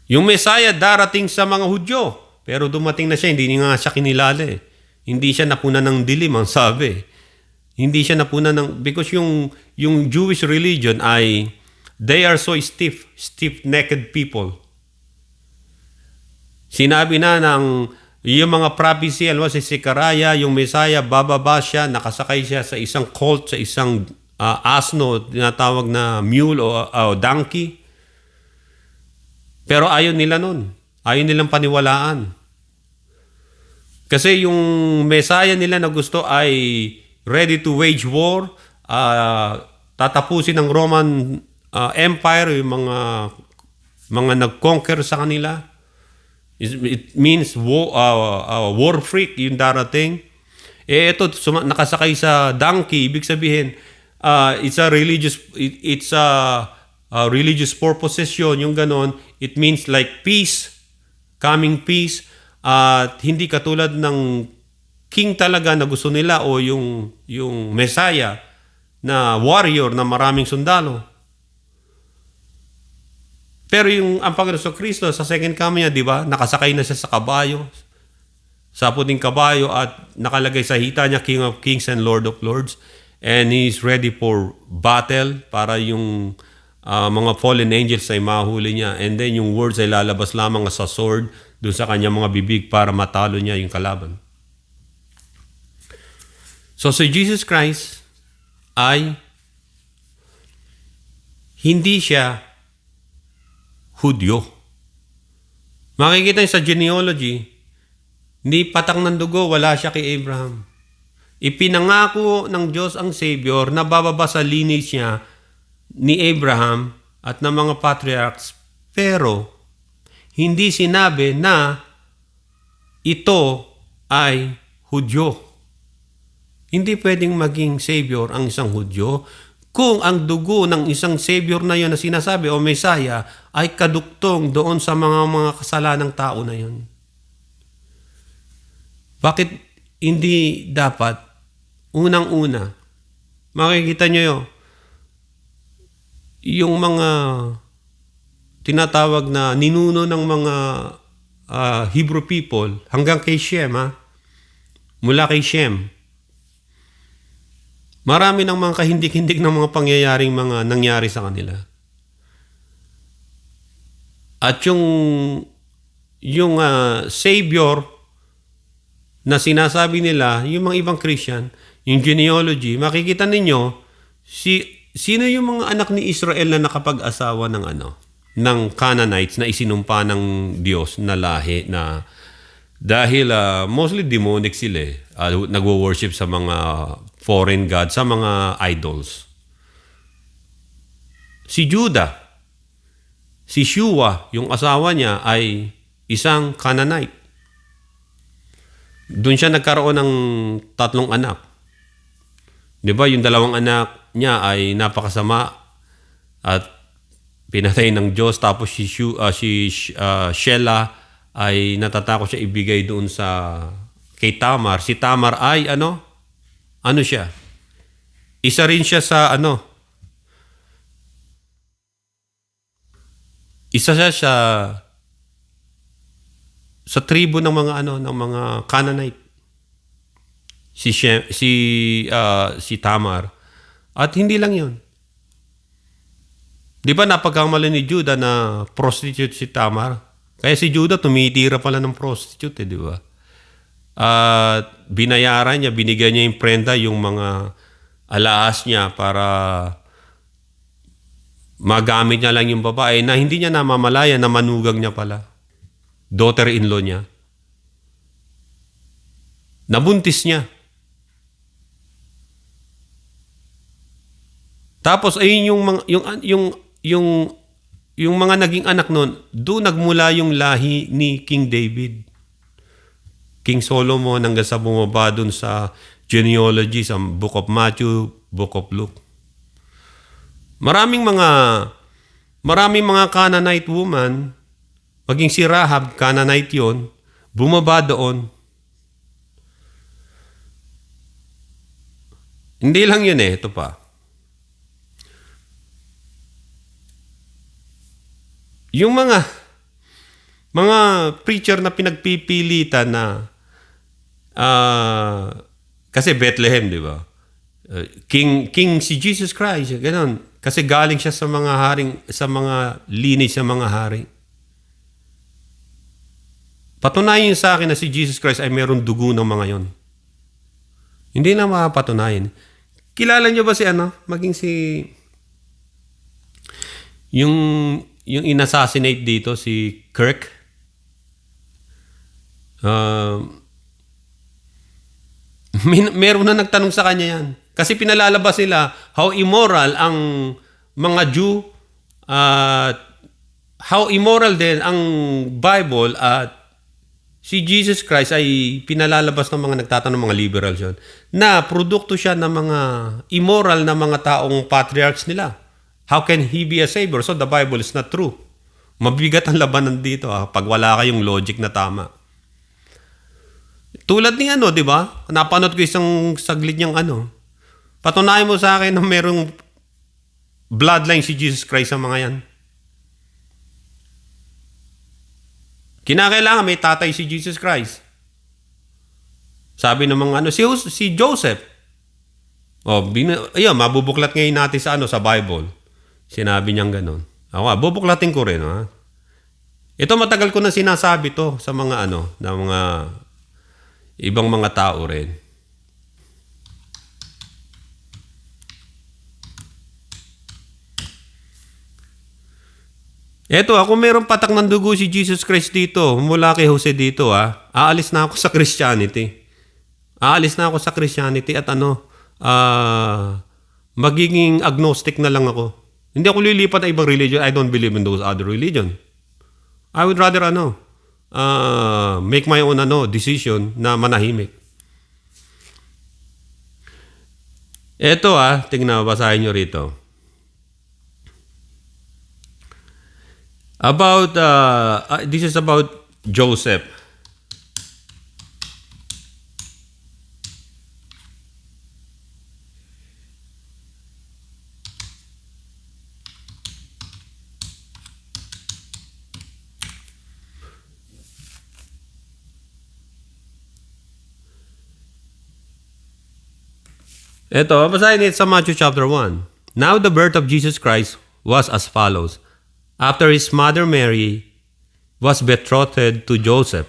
Yung Messiah darating sa mga Hudyo, pero dumating na siya, hindi nga siya kinilala eh. Hindi siya napunan ng dilim, ang sabi. Hindi siya napunan ng, because yung Jewish religion ay, they are so stiff-necked people. Sinabi na ng yung mga prophecy, alam mo, si Zechariah, yung Messiah, bababa siya, nakasakay siya sa isang colt, sa isang asno, tinatawag na mule o donkey. Pero ayaw nila nun. Ayaw nilang paniwalaan. Kasi yung Messiah nila na gusto ay ready to wage war, tatapusin ng Roman Empire, yung mga nag-conquer sa kanila. It means war freak yung darating. Ito, nakasakay sa donkey, ibig sabihin, it's a religious purposes yun, yung ganon. It means like peace, coming peace, at hindi katulad ng king talaga na gusto nila o yung Messiah na warrior na maraming sundalo. Pero ang Panginoon Kristo sa second coming niya, di ba, nakasakay na siya sa kabayo, sa puting kabayo, at nakalagay sa hita niya, King of Kings and Lord of Lords. And He's ready for battle para yung mga fallen angels ay mahuli niya. And then yung words ay lalabas lamang sa sword doon sa kanyang mga bibig para matalo niya yung kalaban. So si Jesus Christ ay hindi siya Hudyo. Makikita niyo sa genealogy, hindi patak ng dugo, wala siya kay Abraham. Ipinangako ng Diyos ang Savior na bababa sa lineage niya ni Abraham at ng mga patriarchs, pero hindi sinabi na ito ay Hudyo. Hindi pwedeng maging Savior ang isang Hudyo kung ang dugo ng isang Savior na yun na sinasabi o Messiah ay kaduktong doon sa mga kasalanang tao na yun. Bakit hindi dapat unang-una makikita nyo yung mga tinatawag na ninuno ng mga Hebrew people hanggang kay Shem, mula kay Shem. Marami ng mga kahindik-hindik ng mga pangyayaring mga nangyari sa kanila. At yung Savior na sinasabi nila, yung mga ibang Christian, yung genealogy, makikita ninyo, sino yung mga anak ni Israel na nakapag-asawa ng Canaanites na isinumpa ng Diyos na lahi na dahil mostly demonic sila nagwo-worship sa mga foreign gods, sa mga idols. Si Judah, si Shua, yung asawa niya ay isang Canaanite. Doon siya nagkaroon ng 3 anak. Di ba, yung 2 anak niya ay napakasama at pinatay ng Diyos, tapos si Shelah ay natatakot siya ibigay doon kay Tamar. Si Tamar ay ano siya? Isa rin siya isa siya sa tribo ng mga Canaanite. Si Tamar. At hindi lang 'yon. 'Di ba napagkamali ni Judah na prostitute si Tamar? Kaya si Judah tumitira pala ng prostitute, di ba? At binayaran niya, binigyan niya yung prenda, yung mga alaas niya para magamit niya lang yung babae na hindi niya namamalaya na manugang niya pala. Daughter-in-law niya. Nabuntis niya. Tapos ayun yung mga naging anak noon, doon nagmula yung lahi ni King David. King Solomon hanggang sa bumaba doon sa genealogy sa Book of Matthew, Book of Luke. Maraming mga Canaanite woman, maging si Rahab, Canaanite yon, bumaba doon. Hindi lang yun ito pa. Yung mga preacher na pinagpipilitan na kasi Bethlehem, di ba? King si Jesus Christ, ganoon. Kasi galing siya sa mga lineage sa mga hari. Patunayan sa akin na si Jesus Christ ay mayroong dugo ng mga yon. Hindi na mapatunayan. Kilala niyo ba yung inassassinate dito, si Kirk? Meron na nagtanong sa kanya yan. Kasi pinalalabas sila how immoral ang mga Jew, how immoral din ang Bible at Si Jesus Christ ay pinalalabas ng mga nagtatanong, mga liberals yun, na produkto siya ng mga immoral na mga taong patriarchs nila. How can he be a savior? So the Bible is not true. Mabigat ang labanan dito pag wala kayong logic na tama. Tulad ni di ba? Napanood ko isang saglit niyang patunayan mo sa akin na merong bloodline si Jesus Christ sa mga yan. Kinakailangan may tatay si Jesus Christ. Sabi ng mga si Joseph. Mabubuklat ngayon natin sa Bible. Sinabi niyang ganon. Bubuklatin ko rin. Ito matagal ko na sinasabi to sa mga na mga ibang mga tao rin. Eto, kung mayroong patak ng dugo si Jesus Christ dito, mula kay Jose dito, aalis na ako sa Christianity. Aalis na ako sa Christianity at magiging agnostic na lang ako. Hindi ako lilipat na ibang religion. I don't believe in those other religion. I would rather make my own decision na manahimik. Eto tingnan, basahin nyo rito. About, this is about Joseph. Ito, basahin it sa Matthew chapter 1. Now the birth of Jesus Christ was as follows. After his mother Mary was betrothed to Joseph.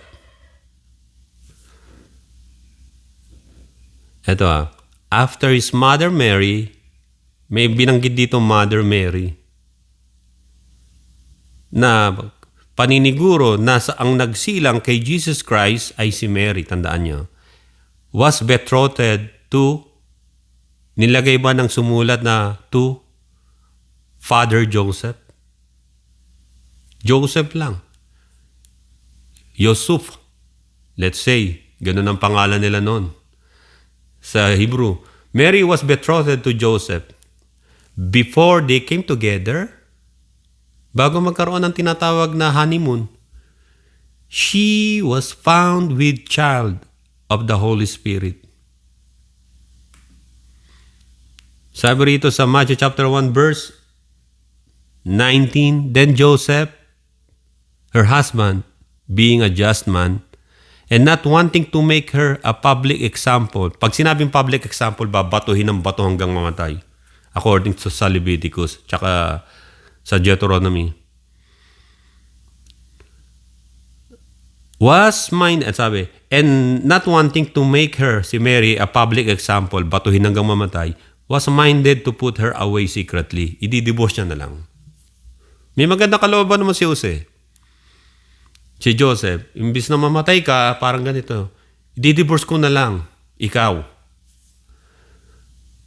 Ito after his mother Mary, may binanggit dito Mother Mary, na paniniguro na ang nagsilang kay Jesus Christ ay si Mary, tandaan nyo. Was betrothed to, nilagay ba ng sumulat na to Father Joseph? Joseph lang. Yusuf. Let's say, ganun ang pangalan nila noon. Sa Hebrew. Mary was betrothed to Joseph. Before they came together, bago magkaroon ng tinatawag na honeymoon, she was found with child of the Holy Spirit. Sabi rito sa Matthew chapter 1 verse 19, then Joseph, her husband, being a just man, and not wanting to make her a public example. Pag sinabing public example, babatuhin ng bato hanggang mamatay. According to sa Leviticus, tsaka sa Deuteronomy. Sabi, and not wanting to make her, si Mary, a public example, batuhin hanggang mamatay, was minded to put her away secretly. I-divorce niya na lang. May maganda kalooban naman si Jose. Si Joseph, imbis na mamatay ka, parang ganito, i-divorce ko na lang, ikaw.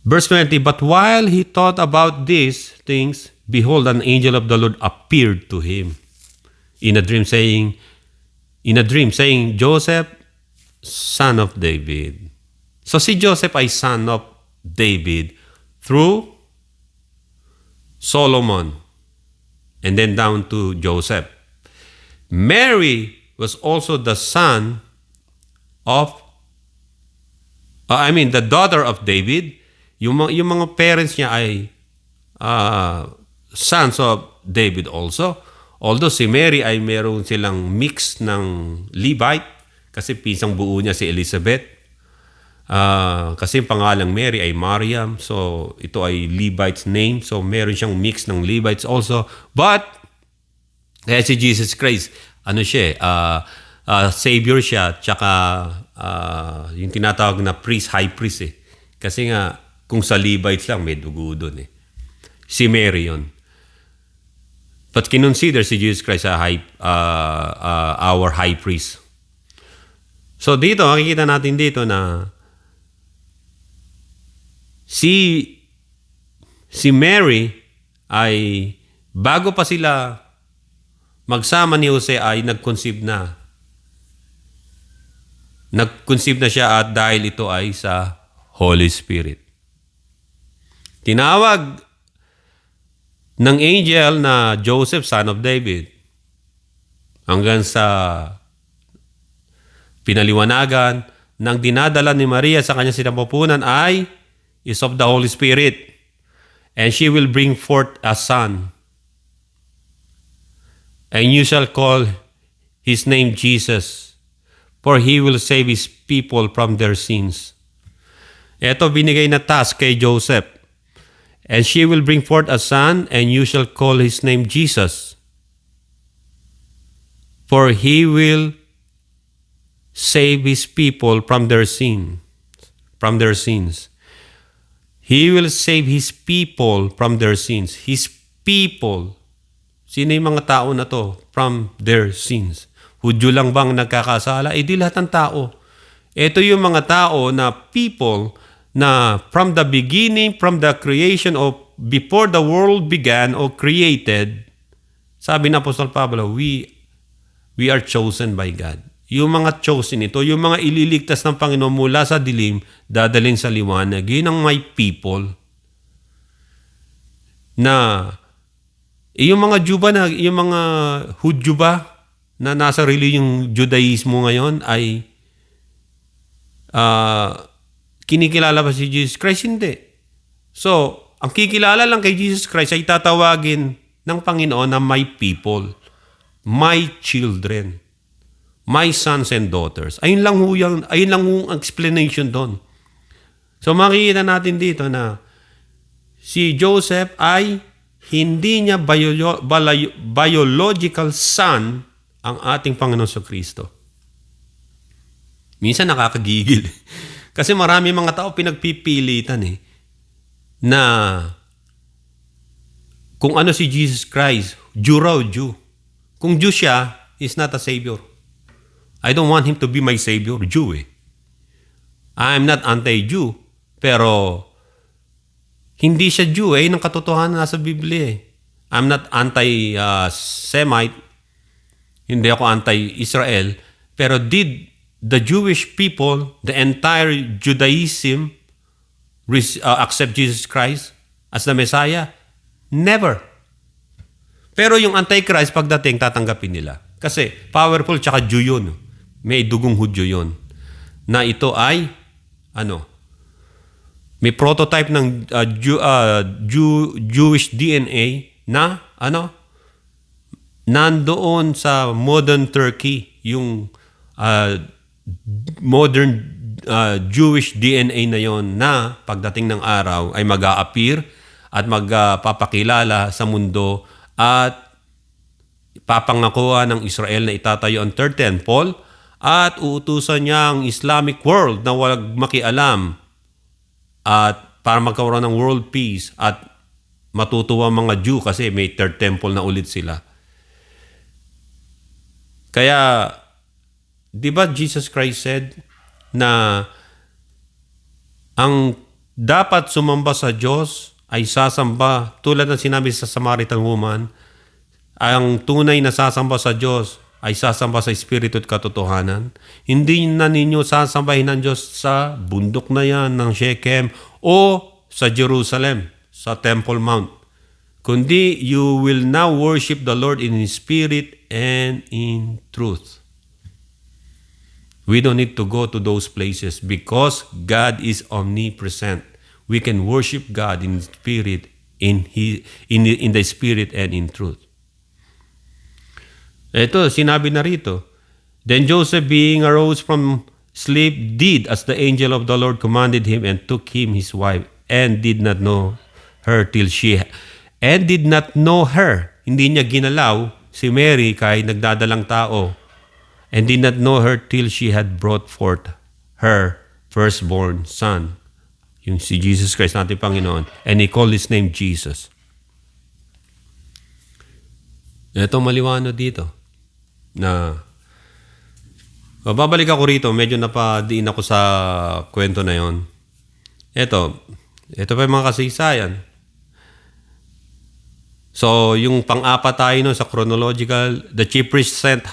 Verse 20, but while he thought about these things, behold, an angel of the Lord appeared to him in a dream saying, Joseph, son of David. So si Joseph ay son of David through Solomon and then down to Joseph. Mary was also the son of, the daughter of David. Yung mga parents niya ay sons of David also. Although si Mary ay meron silang mix ng Levite kasi pisang buo niya si Elizabeth. Kasi yung pangalang Mary ay Mariam. So ito ay Levite's name. So meron siyang mix ng Levites also. But kaya si Jesus Christ, Savior siya, tsaka yung tinatawag na priest, high priest eh. Kasi nga, kung sa Levites lang, may dugo doon eh. Si Mary yun. But kinonsider si Jesus Christ our high priest. So dito, makikita natin dito na si Mary ay bago pa sila magsama ni Jose ay nag-conceive na. Nag-conceive na siya at dahil ito ay sa Holy Spirit. Tinawag ng angel na Joseph, son of David, hanggang sa pinaliwanagan ng dinadala ni Maria sa kanyang sinapupunan ay is of the Holy Spirit, and she will bring forth a son, and you shall call his name Jesus, for he will save his people from their sins. Ito binigay na task kay Joseph. And she will bring forth a son, and you shall call his name Jesus, for he will save his people from their sins. He will save his people from their sins. His people. Sino yung mga tao na to? From their sins. Hudyo lang bang nagkakasala? Di lahat ng tao. Ito yung mga tao na people na from the beginning, from the creation of before the world began or created, sabi ng Apostol Pablo, we are chosen by God. Yung mga chosen ito, yung mga ililigtas ng Panginoon mula sa dilim, dadalhin sa liwanag. Yun ang my people. Na, yung mga Juba na, yung mga Hudyo ba, na nasa reliyong Judaismo ngayon ay kinikilala ba si Jesus Christ? Hindi. So, ang kikilala lang kay Jesus Christ ay tatawagin ng Panginoon na my people, my children, my sons and daughters. Ayun lang ang explanation doon. So, makikita natin dito na si Joseph ay hindi niya biological son ang ating Panginoon sa Kristo. Minsan nakakagigil. Kasi marami mga tao pinagpipilitan na kung ano si Jesus Christ, Jew raw Jew. Kung Jew siya, is not a Savior. I don't want him to be my Savior, Jew I'm not anti-Jew, pero hindi siya Jew ng katotohanan nasa Biblia I'm not anti-Semite, hindi ako anti-Israel, pero did the Jewish people, the entire Judaism, accept Jesus Christ as the Messiah? Never. Pero yung Antichrist, pagdating, tatanggapin nila. Kasi powerful tsaka Jew yun. May dugong Hudyo yun. Na ito ay, may prototype ng Jewish DNA na, nandoon sa modern Turkey, yung modern Jewish DNA na yon na pagdating ng araw ay mag-a-appear at magpapakilala sa mundo at papangakuha ng Israel na itatayo ang third temple at uutusan niya ang Islamic world na walang makialam at para magkaroon ng world peace at matutuwa mga Jew kasi may third temple na ulit sila. Kaya di ba Jesus Christ said na ang dapat sumamba sa Diyos ay sasamba tulad ng sinabi sa Samaritan woman, ang tunay na sasamba sa Diyos ay sasamba sa Espiritu at katotohanan. Hindi na ninyo sasambahin ng Diyos sa bundok na yan ng Shechem o sa Jerusalem, sa Temple Mount. Kundi you will now worship the Lord in Spirit and in truth. We don't need to go to those places because God is omnipresent. We can worship God in spirit, in the spirit and in truth. Ito, sinabi na rito. Then Joseph, being arose from sleep, did as the angel of the Lord commanded him, and took him his wife, and did not know her. Hindi niya ginalaw si Mary kahit nagdadalang tao. And did not know her till she had brought forth her firstborn son. Yung si Jesus Christ natin Panginoon. And he called his name Jesus. Ito maliwanag dito. Na babalik ako rito. Medyo napadiin ako sa kwento na yon. Ito pa yung mga kasaysayan. So, yung pang-apat tayo no, sa chronological, the chief priest sent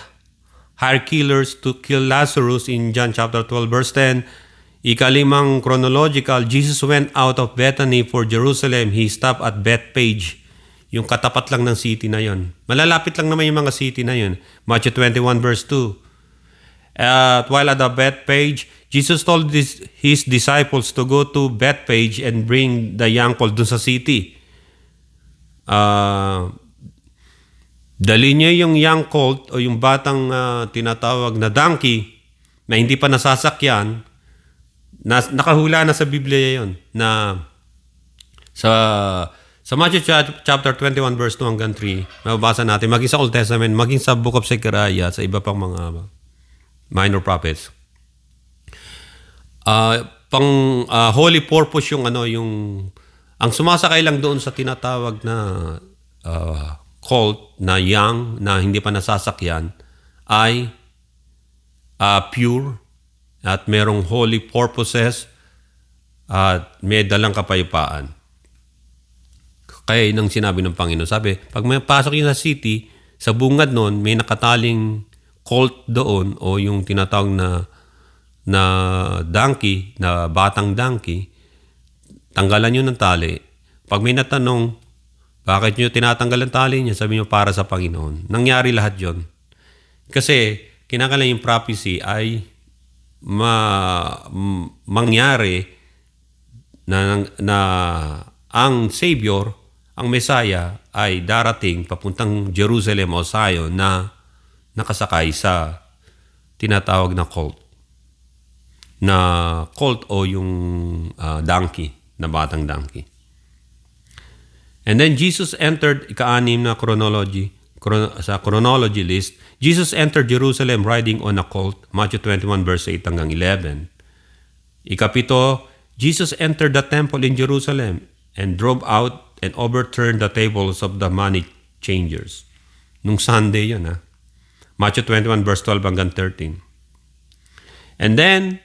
hired killers to kill Lazarus in John chapter 12 verse 10. Ikalimang chronological, Jesus went out of Bethany for Jerusalem. He stopped at Bethpage. Yung katapat lang ng city na yon. Malalapit lang naman yung mga city na yon. Matthew 21 verse 2. While at the Bethpage, Jesus told his disciples to go to Bethpage and bring the young colt dun sa city. Dali niya yung young colt o yung batang tinatawag na donkey na hindi pa nasasakyan. Nakahula na sa Biblia yon na sa Matthew chapter 21 verse 2 hanggang 3, mababasa natin maging sa Old Testament, maging sa Book of Zechariah, sa iba pang mga minor prophets. Holy purpose yung ang sumasakay lang doon sa tinatawag na colt na young na hindi pa nasasakyan ay pure at merong holy purposes at may dalang kapayapaan. Kaya yun ang sinabi ng Panginoon. Sabi, pag may pasok yun sa city, sa bungad nun, may nakataling colt doon o yung tinatawag na donkey, na batang donkey, tanggalan nyo ng tali. Pag may natanong, bakit nyo tinatanggal ang tali niya? Sabi nyo, para sa Panginoon. Nangyari lahat yon. Kasi, kinakailangan yung prophecy ay mangyari na ang Savior, ang Messiah, ay darating papuntang Jerusalem o Zion na nakasakay sa tinatawag na colt. Na colt o yung donkey, na batang donkey. And then Jesus entered, ika-anim na sa chronology list, Jesus entered Jerusalem riding on a colt, Matthew 21 verse 8 hanggang 11. Ikapito, Jesus entered the temple in Jerusalem and drove out and overturned the tables of the money changers. Nung Sunday yun, Matthew 21 verse 12 hanggang 13. And then,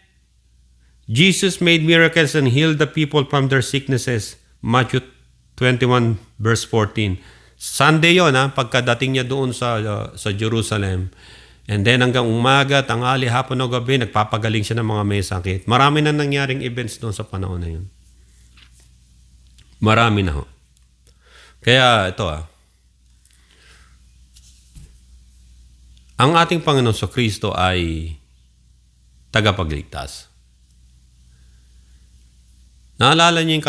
Jesus made miracles and healed the people from their sicknesses, Matthew 21 verse 14. Sunday yun, pagkadating niya doon sa Jerusalem. And then hanggang umaga, tanghali, hapon o gabi, nagpapagaling siya ng mga may sakit. Marami na nangyaring events doon sa panahon na yun. Marami na ho. Kaya ito ang ating Panginoon sa Kristo ay tagapagligtas. Naalala niyo yung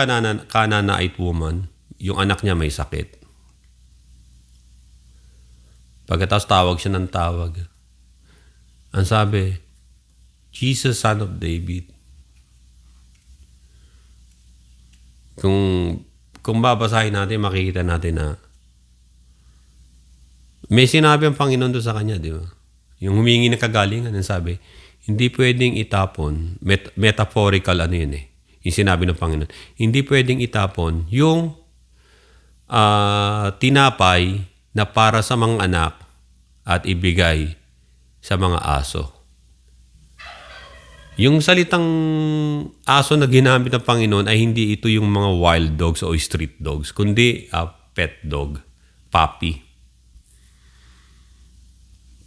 Canaanite woman, yung anak niya may sakit. Pagkatapos tawag siya ng tawag. Ang sabi, Jesus, Son of David. Kung babasahin natin, makikita natin na may sinabi ang Panginoon doon sa kanya, di ba? Yung humingi ng kagalingan, ang sabi, hindi pwedeng itapon, metaphorical yun yung sinabi ng Panginoon. Hindi pwedeng itapon yung tinapay na para sa mga anak at ibigay sa mga aso. Yung salitang aso na ginamit ng Panginoon ay hindi ito yung mga wild dogs o street dogs, kundi pet dog, puppy.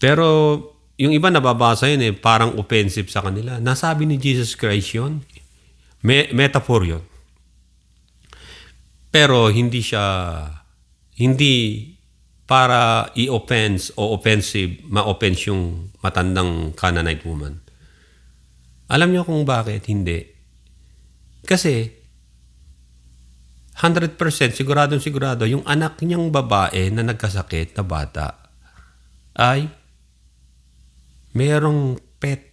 Pero yung iba nababasa yun parang offensive sa kanila. Nasabi ni Jesus Christ yun. Metaphor yun. Pero hindi para i-offense o offensive, ma-offense yung matandang Canaanite woman. Alam niyo kung bakit hindi? Kasi 100% sigurado yung anak niyang babae na nagkasakit na bata ay merong pet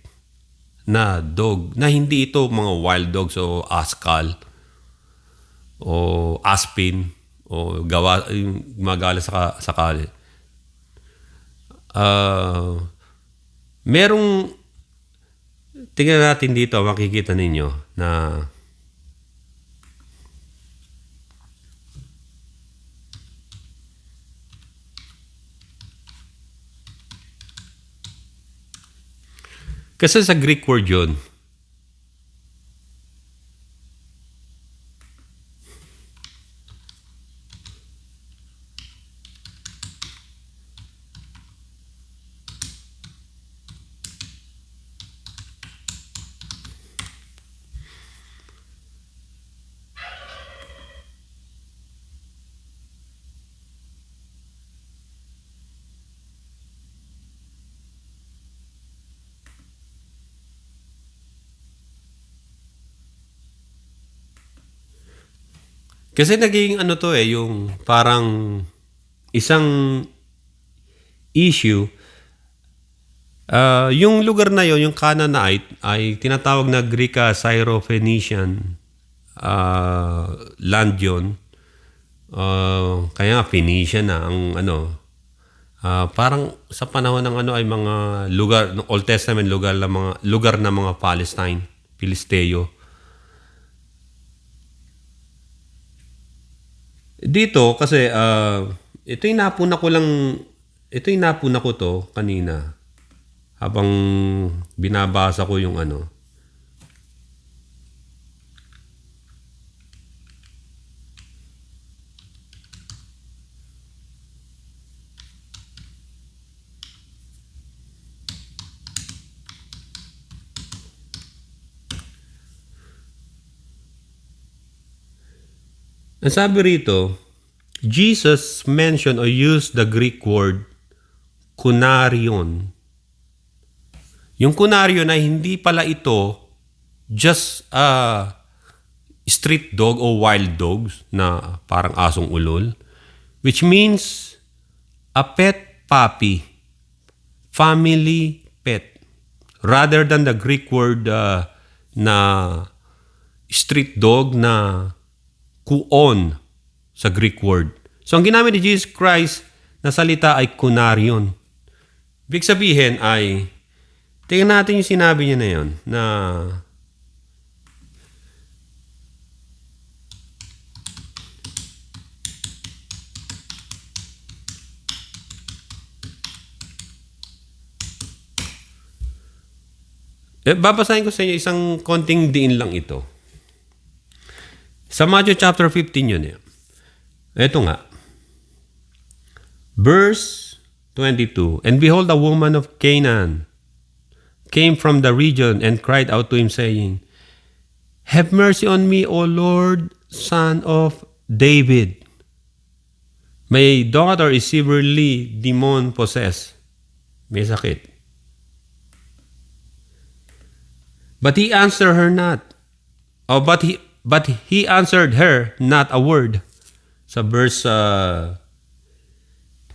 na dog na hindi ito mga wild dogs o askal o aspin o magala sa kali. Merong, tingnan natin dito, makikita ninyo na kasi sa Greek word yun, Kasi naging ano to yung parang isang issue. Yung lugar na yon, yung Canaanite, ay tinatawag na Greek Syro-Phoenician land yun. Kaya nga Phoenician na ang ano. Parang sa panahon ng ano ay mga lugar ng Old Testament, lugar na mga Palestine, Filisteo. Dito kasi ito yung napuna ko to kanina habang binabasa ko yung ano. Ang sabi rito, Jesus mentioned or used the Greek word kunarion. Yung kunarion ay hindi pala ito just street dog o wild dogs na parang asong ulol, which means a pet puppy, family pet, rather than the Greek word na street dog na kuon sa Greek word. So ang ginamit ni Jesus Christ na salita ay kunarion. Ibig sabihin ay, tingnan natin yung sinabi niya na yun, na babasahin ko sa inyo isang konting diin lang ito. Sa Matthew chapter 15 yun Ito nga. Verse 22. And behold, a woman of Canaan came from the region and cried out to him, saying, Have mercy on me, O Lord, son of David. My daughter is severely demon-possessed. May sakit. But he answered her not. But he answered her not a word. Sa verse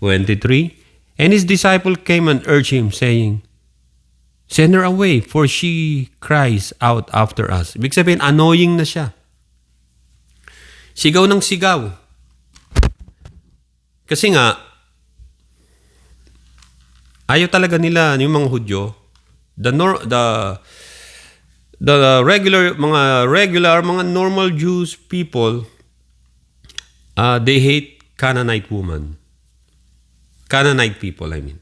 23, and his disciple came and urged him, saying, Send her away, for she cries out after us. Ibig sabihin, annoying na siya. Sigaw ng sigaw. Kasi nga, ayaw talaga nila yung mga Hudyo, the mga normal Jews people, they hate Canaanite woman. Canaanite people, I mean.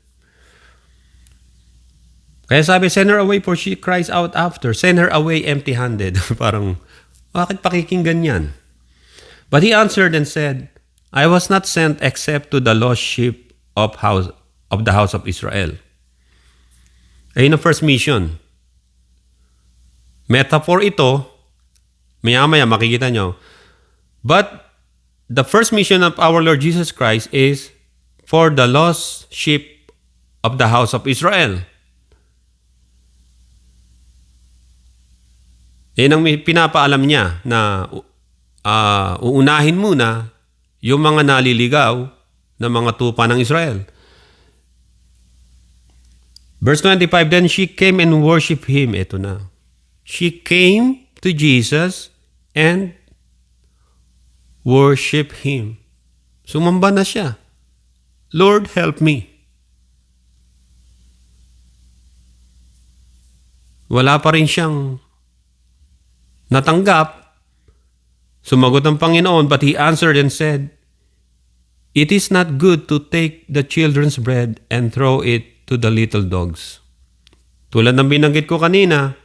Kaya sabi, send her away for she cries out after. Send her away empty-handed. Parang, bakit pakikinggan yan? But he answered and said, I was not sent except to the lost sheep of the house of Israel. Ayun ang first mission. Metaphor ito, maya-maya makikita nyo. But the first mission of our Lord Jesus Christ is for the lost sheep of the house of Israel. Yan ang pinapaalam niya na uunahin muna yung mga naliligaw na mga tupa ng Israel. Verse 25, then she came and worshiped him. Ito na. She came to Jesus and worshiped him. Sumamba na siya. Lord, help me. Wala pa rin siyang natanggap. Sumagot ang Panginoon, but he answered and said, It is not good to take the children's bread and throw it to the little dogs. Tulad ng binanggit ko kanina,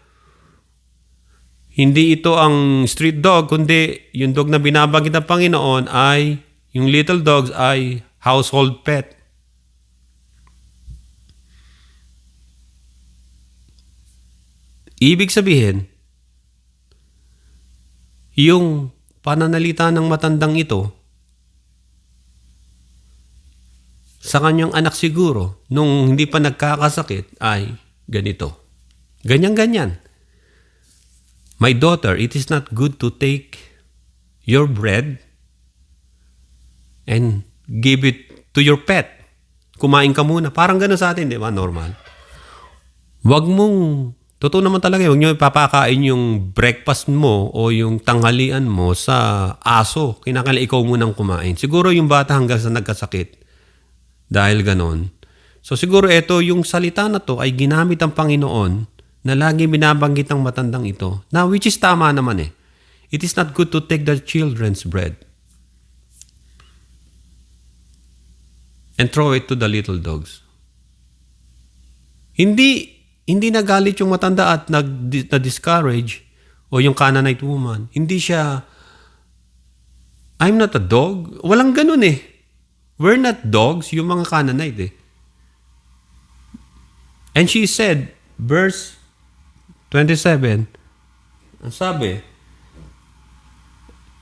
hindi ito ang street dog, kundi yung dog na binabanggit ng Panginoon ay, yung little dogs ay household pet. Ibig sabihin, yung pananalita ng matandang ito, sa kanyang anak siguro, nung hindi pa nagkakasakit, ay ganito. Ganyan-ganyan. My daughter, it is not good to take your bread and give it to your pet. Kumain ka muna. Parang gano'n sa atin, di ba? Normal. Wag mong, totoo naman talaga, huwag nyo ipapakain yung breakfast mo o yung tanghalian mo sa aso. Kinakailangan ikaw munang kumain. Siguro yung bata hanggang sa nagkasakit. Dahil ganon. So siguro ito, yung salita na to ay ginamit ang Panginoon na lagi binabanggit ng matandang ito. Na which is tama naman eh. It is not good to take the children's bread and throw it to the little dogs. Hindi nagalit yung matanda at na-discourage o yung Canaanite woman. Hindi siya, I'm not a dog. Walang ganun eh. We're not dogs, yung mga Canaanite eh. And she said, verse 27, ang sabi,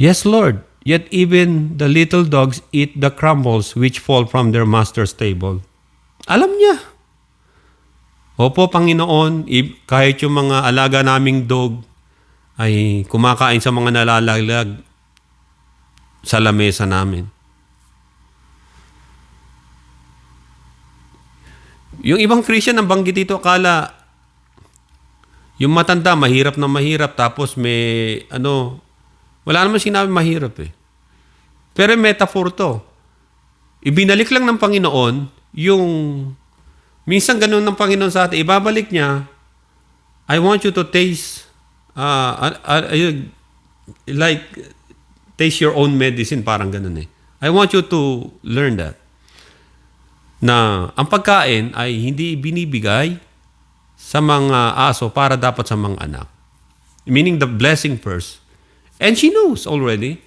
yes, Lord, yet even the little dogs eat the crumbs which fall from their master's table. Alam niya. Opo, Panginoon, kahit yung mga alaga naming dog ay kumakain sa mga nalalaglag sa lamesa namin. Yung ibang Christian ang banggit dito, akala yung matanda mahirap na mahirap tapos may wala naman sinabi mahirap eh. Pero metaphor to. Ibinalik lang ng Panginoon yung minsan ganun ng Panginoon sa atin. Ibabalik niya, I want you to taste like taste your own medicine, parang ganun eh. I want you to learn that. Na ang pagkain ay hindi binibigay sa mga aso para dapat sa mga anak. Meaning the blessing first. And she knows already.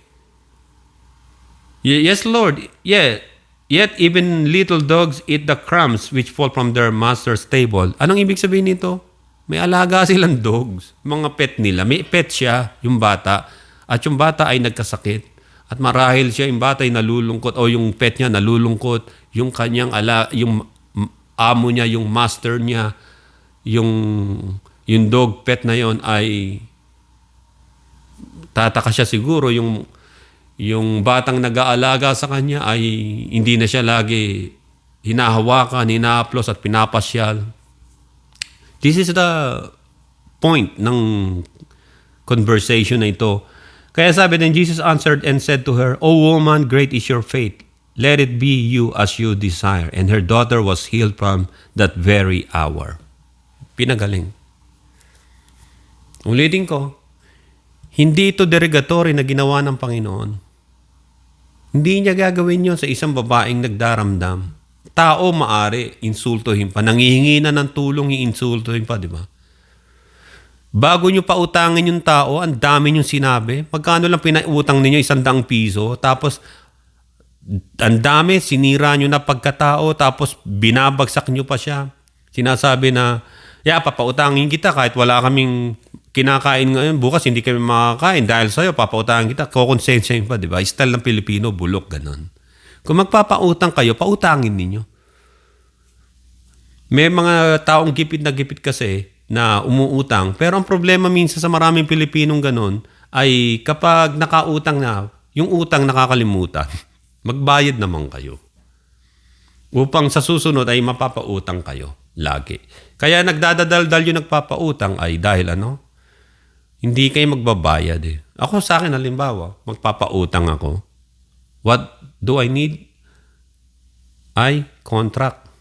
Yes, Lord. Yeah. Yet even little dogs eat the crumbs which fall from their master's table. Anong ibig sabihin nito? May alaga silang dogs. Mga pet nila. May pet siya, yung bata. At yung bata ay nagkasakit. At marahil siya, yung bata ay nalulungkot o yung pet niya nalulungkot. Yung kanyang yung amo niya, yung master niya, yung dog pet na yon ay tataka siya siguro yung batang nag-aalaga sa kanya ay hindi na siya lagi hinahawakan, hinahaplos at pinapasyal. This is the point ng conversation na ito. Kaya sabi din, Jesus answered and said to her, O woman, great is your faith. Let it be you as you desire. And her daughter was healed from that very hour. Pinagaling. Ulitin ko, hindi ito derogatory na ginawa ng Panginoon. Hindi niya gagawin yun sa isang babaeng nagdaramdam. Tao maari, insultuhin pa. Nangihingi na ng tulong, iinsultuhin pa, di ba? Bago nyo pautangin yung tao, ang dami nyo sinabi. Magkano lang pinautang ninyo? 100 piso. Tapos, ang dami, sinira nyo na pagkatao. Tapos, binabagsak nyo pa siya. Sinasabi na, papautangin kita kahit wala kaming kinakain ngayon. Bukas, hindi kami makakain. Dahil sa'yo, papautangin kita. Kukonsensyahin pa, di ba? Style ng Pilipino, bulok, ganon. Kung magpapautang kayo, pautangin ninyo. May mga taong gipit na gipit kasi na umuutang. Pero ang problema minsan sa maraming Pilipinong ganon ay kapag nakautang na, yung utang nakakalimutan, magbayad naman kayo. Upang sa susunod ay mapapautang kayo lagi. Kaya nagdadadaldal yung nagpapautang ay dahil hindi kayo magbabayad eh. Ako sa akin, halimbawa, magpapautang ako. What do I need? Ay, contract.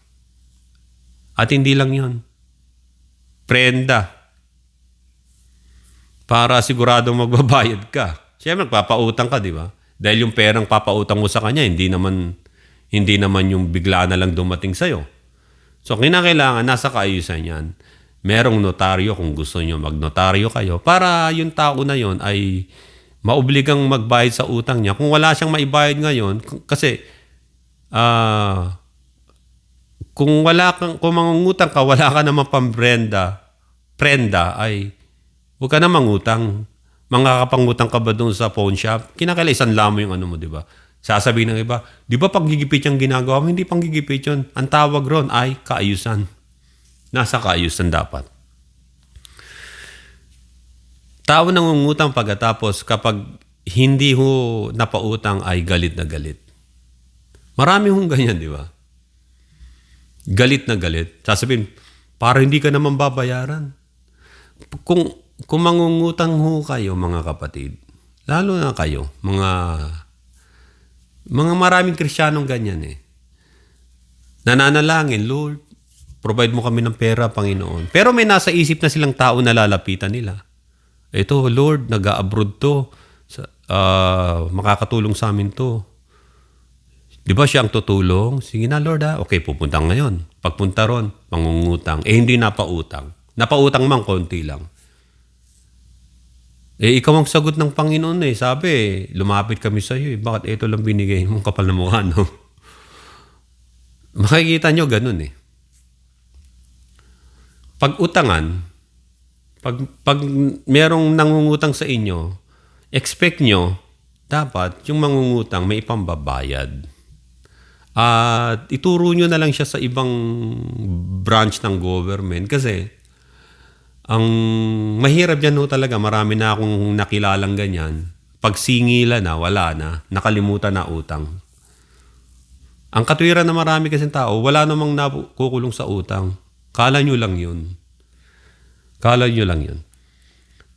At hindi lang yun. Prenda. Para sigurado magbabayad ka. Siyempre, magpapautang ka, di ba? Dahil yung perang papautang mo sa kanya, hindi naman yung bigla na lang dumating sa'yo. So, kinakailangan, nasa kaayusan yan. Merong notaryo kung gusto nyo magnotaryo kayo para yung tao na yon ay maobligang magbayad sa utang niya. Kung wala siyang maibayad ngayon, kasi kung mangungutang ka, wala ka naman prenda ay huwag ka na mangutang. Makakapangutang ka ba doon sa pawn shop? Kinakailangan mo yung mo, di ba? Sasabihin ng iba, di ba panggigipit yung ginagawa mo? Hindi panggigipit yun. Ang tawag ron ay kaayusan. Nasa kaayusan dapat. Tao nangungutang pagkatapos kapag hindi ho napautang ay galit na galit. Marami hong ganyan, di ba? Galit na galit. Sasabihin, para hindi ka naman babayaran. Kung mangungutang ho kayo, mga kapatid, lalo na kayo, mga maraming Kristiyanong ganyan eh. Nananalangin, Lord, provide mo kami ng pera, Panginoon. Pero may nasa isip na silang tao na lalapitan nila. Ito, Lord, nag-abroad to. Makakatulong sa amin to. Di ba siya ang tutulong? Sige na, Lord, ha? Okay, pupunta ngayon. Pagpunta ron, mangungutang. Hindi napautang. Napautang man, konti lang. Ikaw ang sagot ng Panginoon eh. Sabi lumapit kami sa iyo eh. Bakit ito lang binigay mong kapal na mukha, no? Makikita nyo ganun eh. Pag-utangan, pag merong nangungutang sa inyo, expect nyo, dapat yung mangungutang may ipambabayad. At ituro nyo na lang siya sa ibang branch ng government kasi ang mahirap dyan talaga, marami na akong nakilalang ganyan. Pag singila na, wala na, nakalimutan na utang. Ang katwiran na marami kasing tao, wala namang nakukulong sa utang. Kala nyo lang yun. Kala nyo lang yun.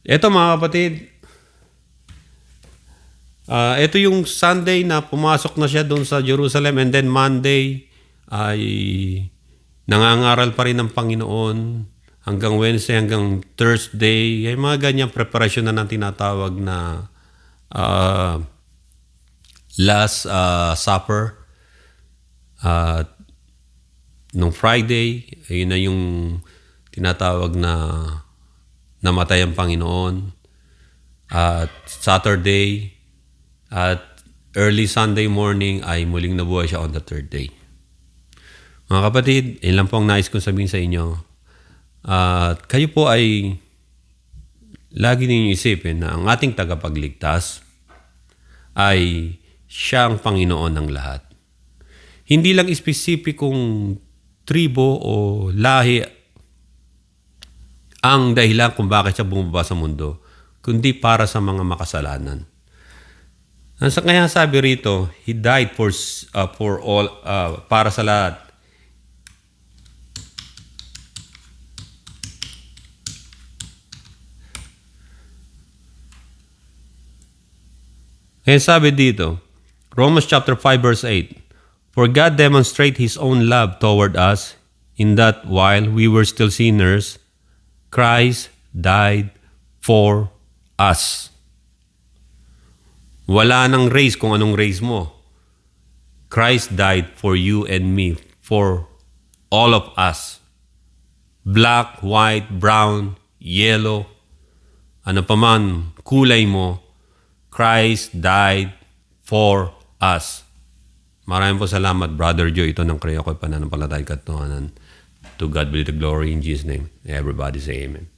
Ito mga kapatid, ito yung Sunday na pumasok na siya doon sa Jerusalem and then Monday ay nangangaral pa rin ng Panginoon hanggang Wednesday, hanggang Thursday. Ay mga ganyang preparasyon na ng tinatawag na Last Supper. Nung Friday, ayun na yung tinatawag na namatay ang Panginoon. At Saturday, at early Sunday morning ay muling nabuhay siya on the third day. Mga kapatid, yun lang po ang nais kong sabihin sa inyo. At kayo po ay lagi ninyong isipin na ang ating tagapagligtas ay siya ang Panginoon ng lahat. Hindi lang espesipikong tribo o lahi ang dahilan kung bakit siya bumaba sa mundo, kundi para sa mga makasalanan. Kaya sabi rito, He died for all, para sa lahat. Kaya sabi dito, Romans chapter 5 verse 8, For God demonstrate His own love toward us in that while we were still sinners, Christ died for us. Wala nang race kung anong race mo. Christ died for you and me, for all of us. Black, white, brown, yellow, ano pa man, kulay mo, Christ died for us. Maraming po salamat, Brother Joe. Ito ng Kreo ko'y pananampalatay katotohanan. To God be the glory in Jesus' name. Everybody say amen.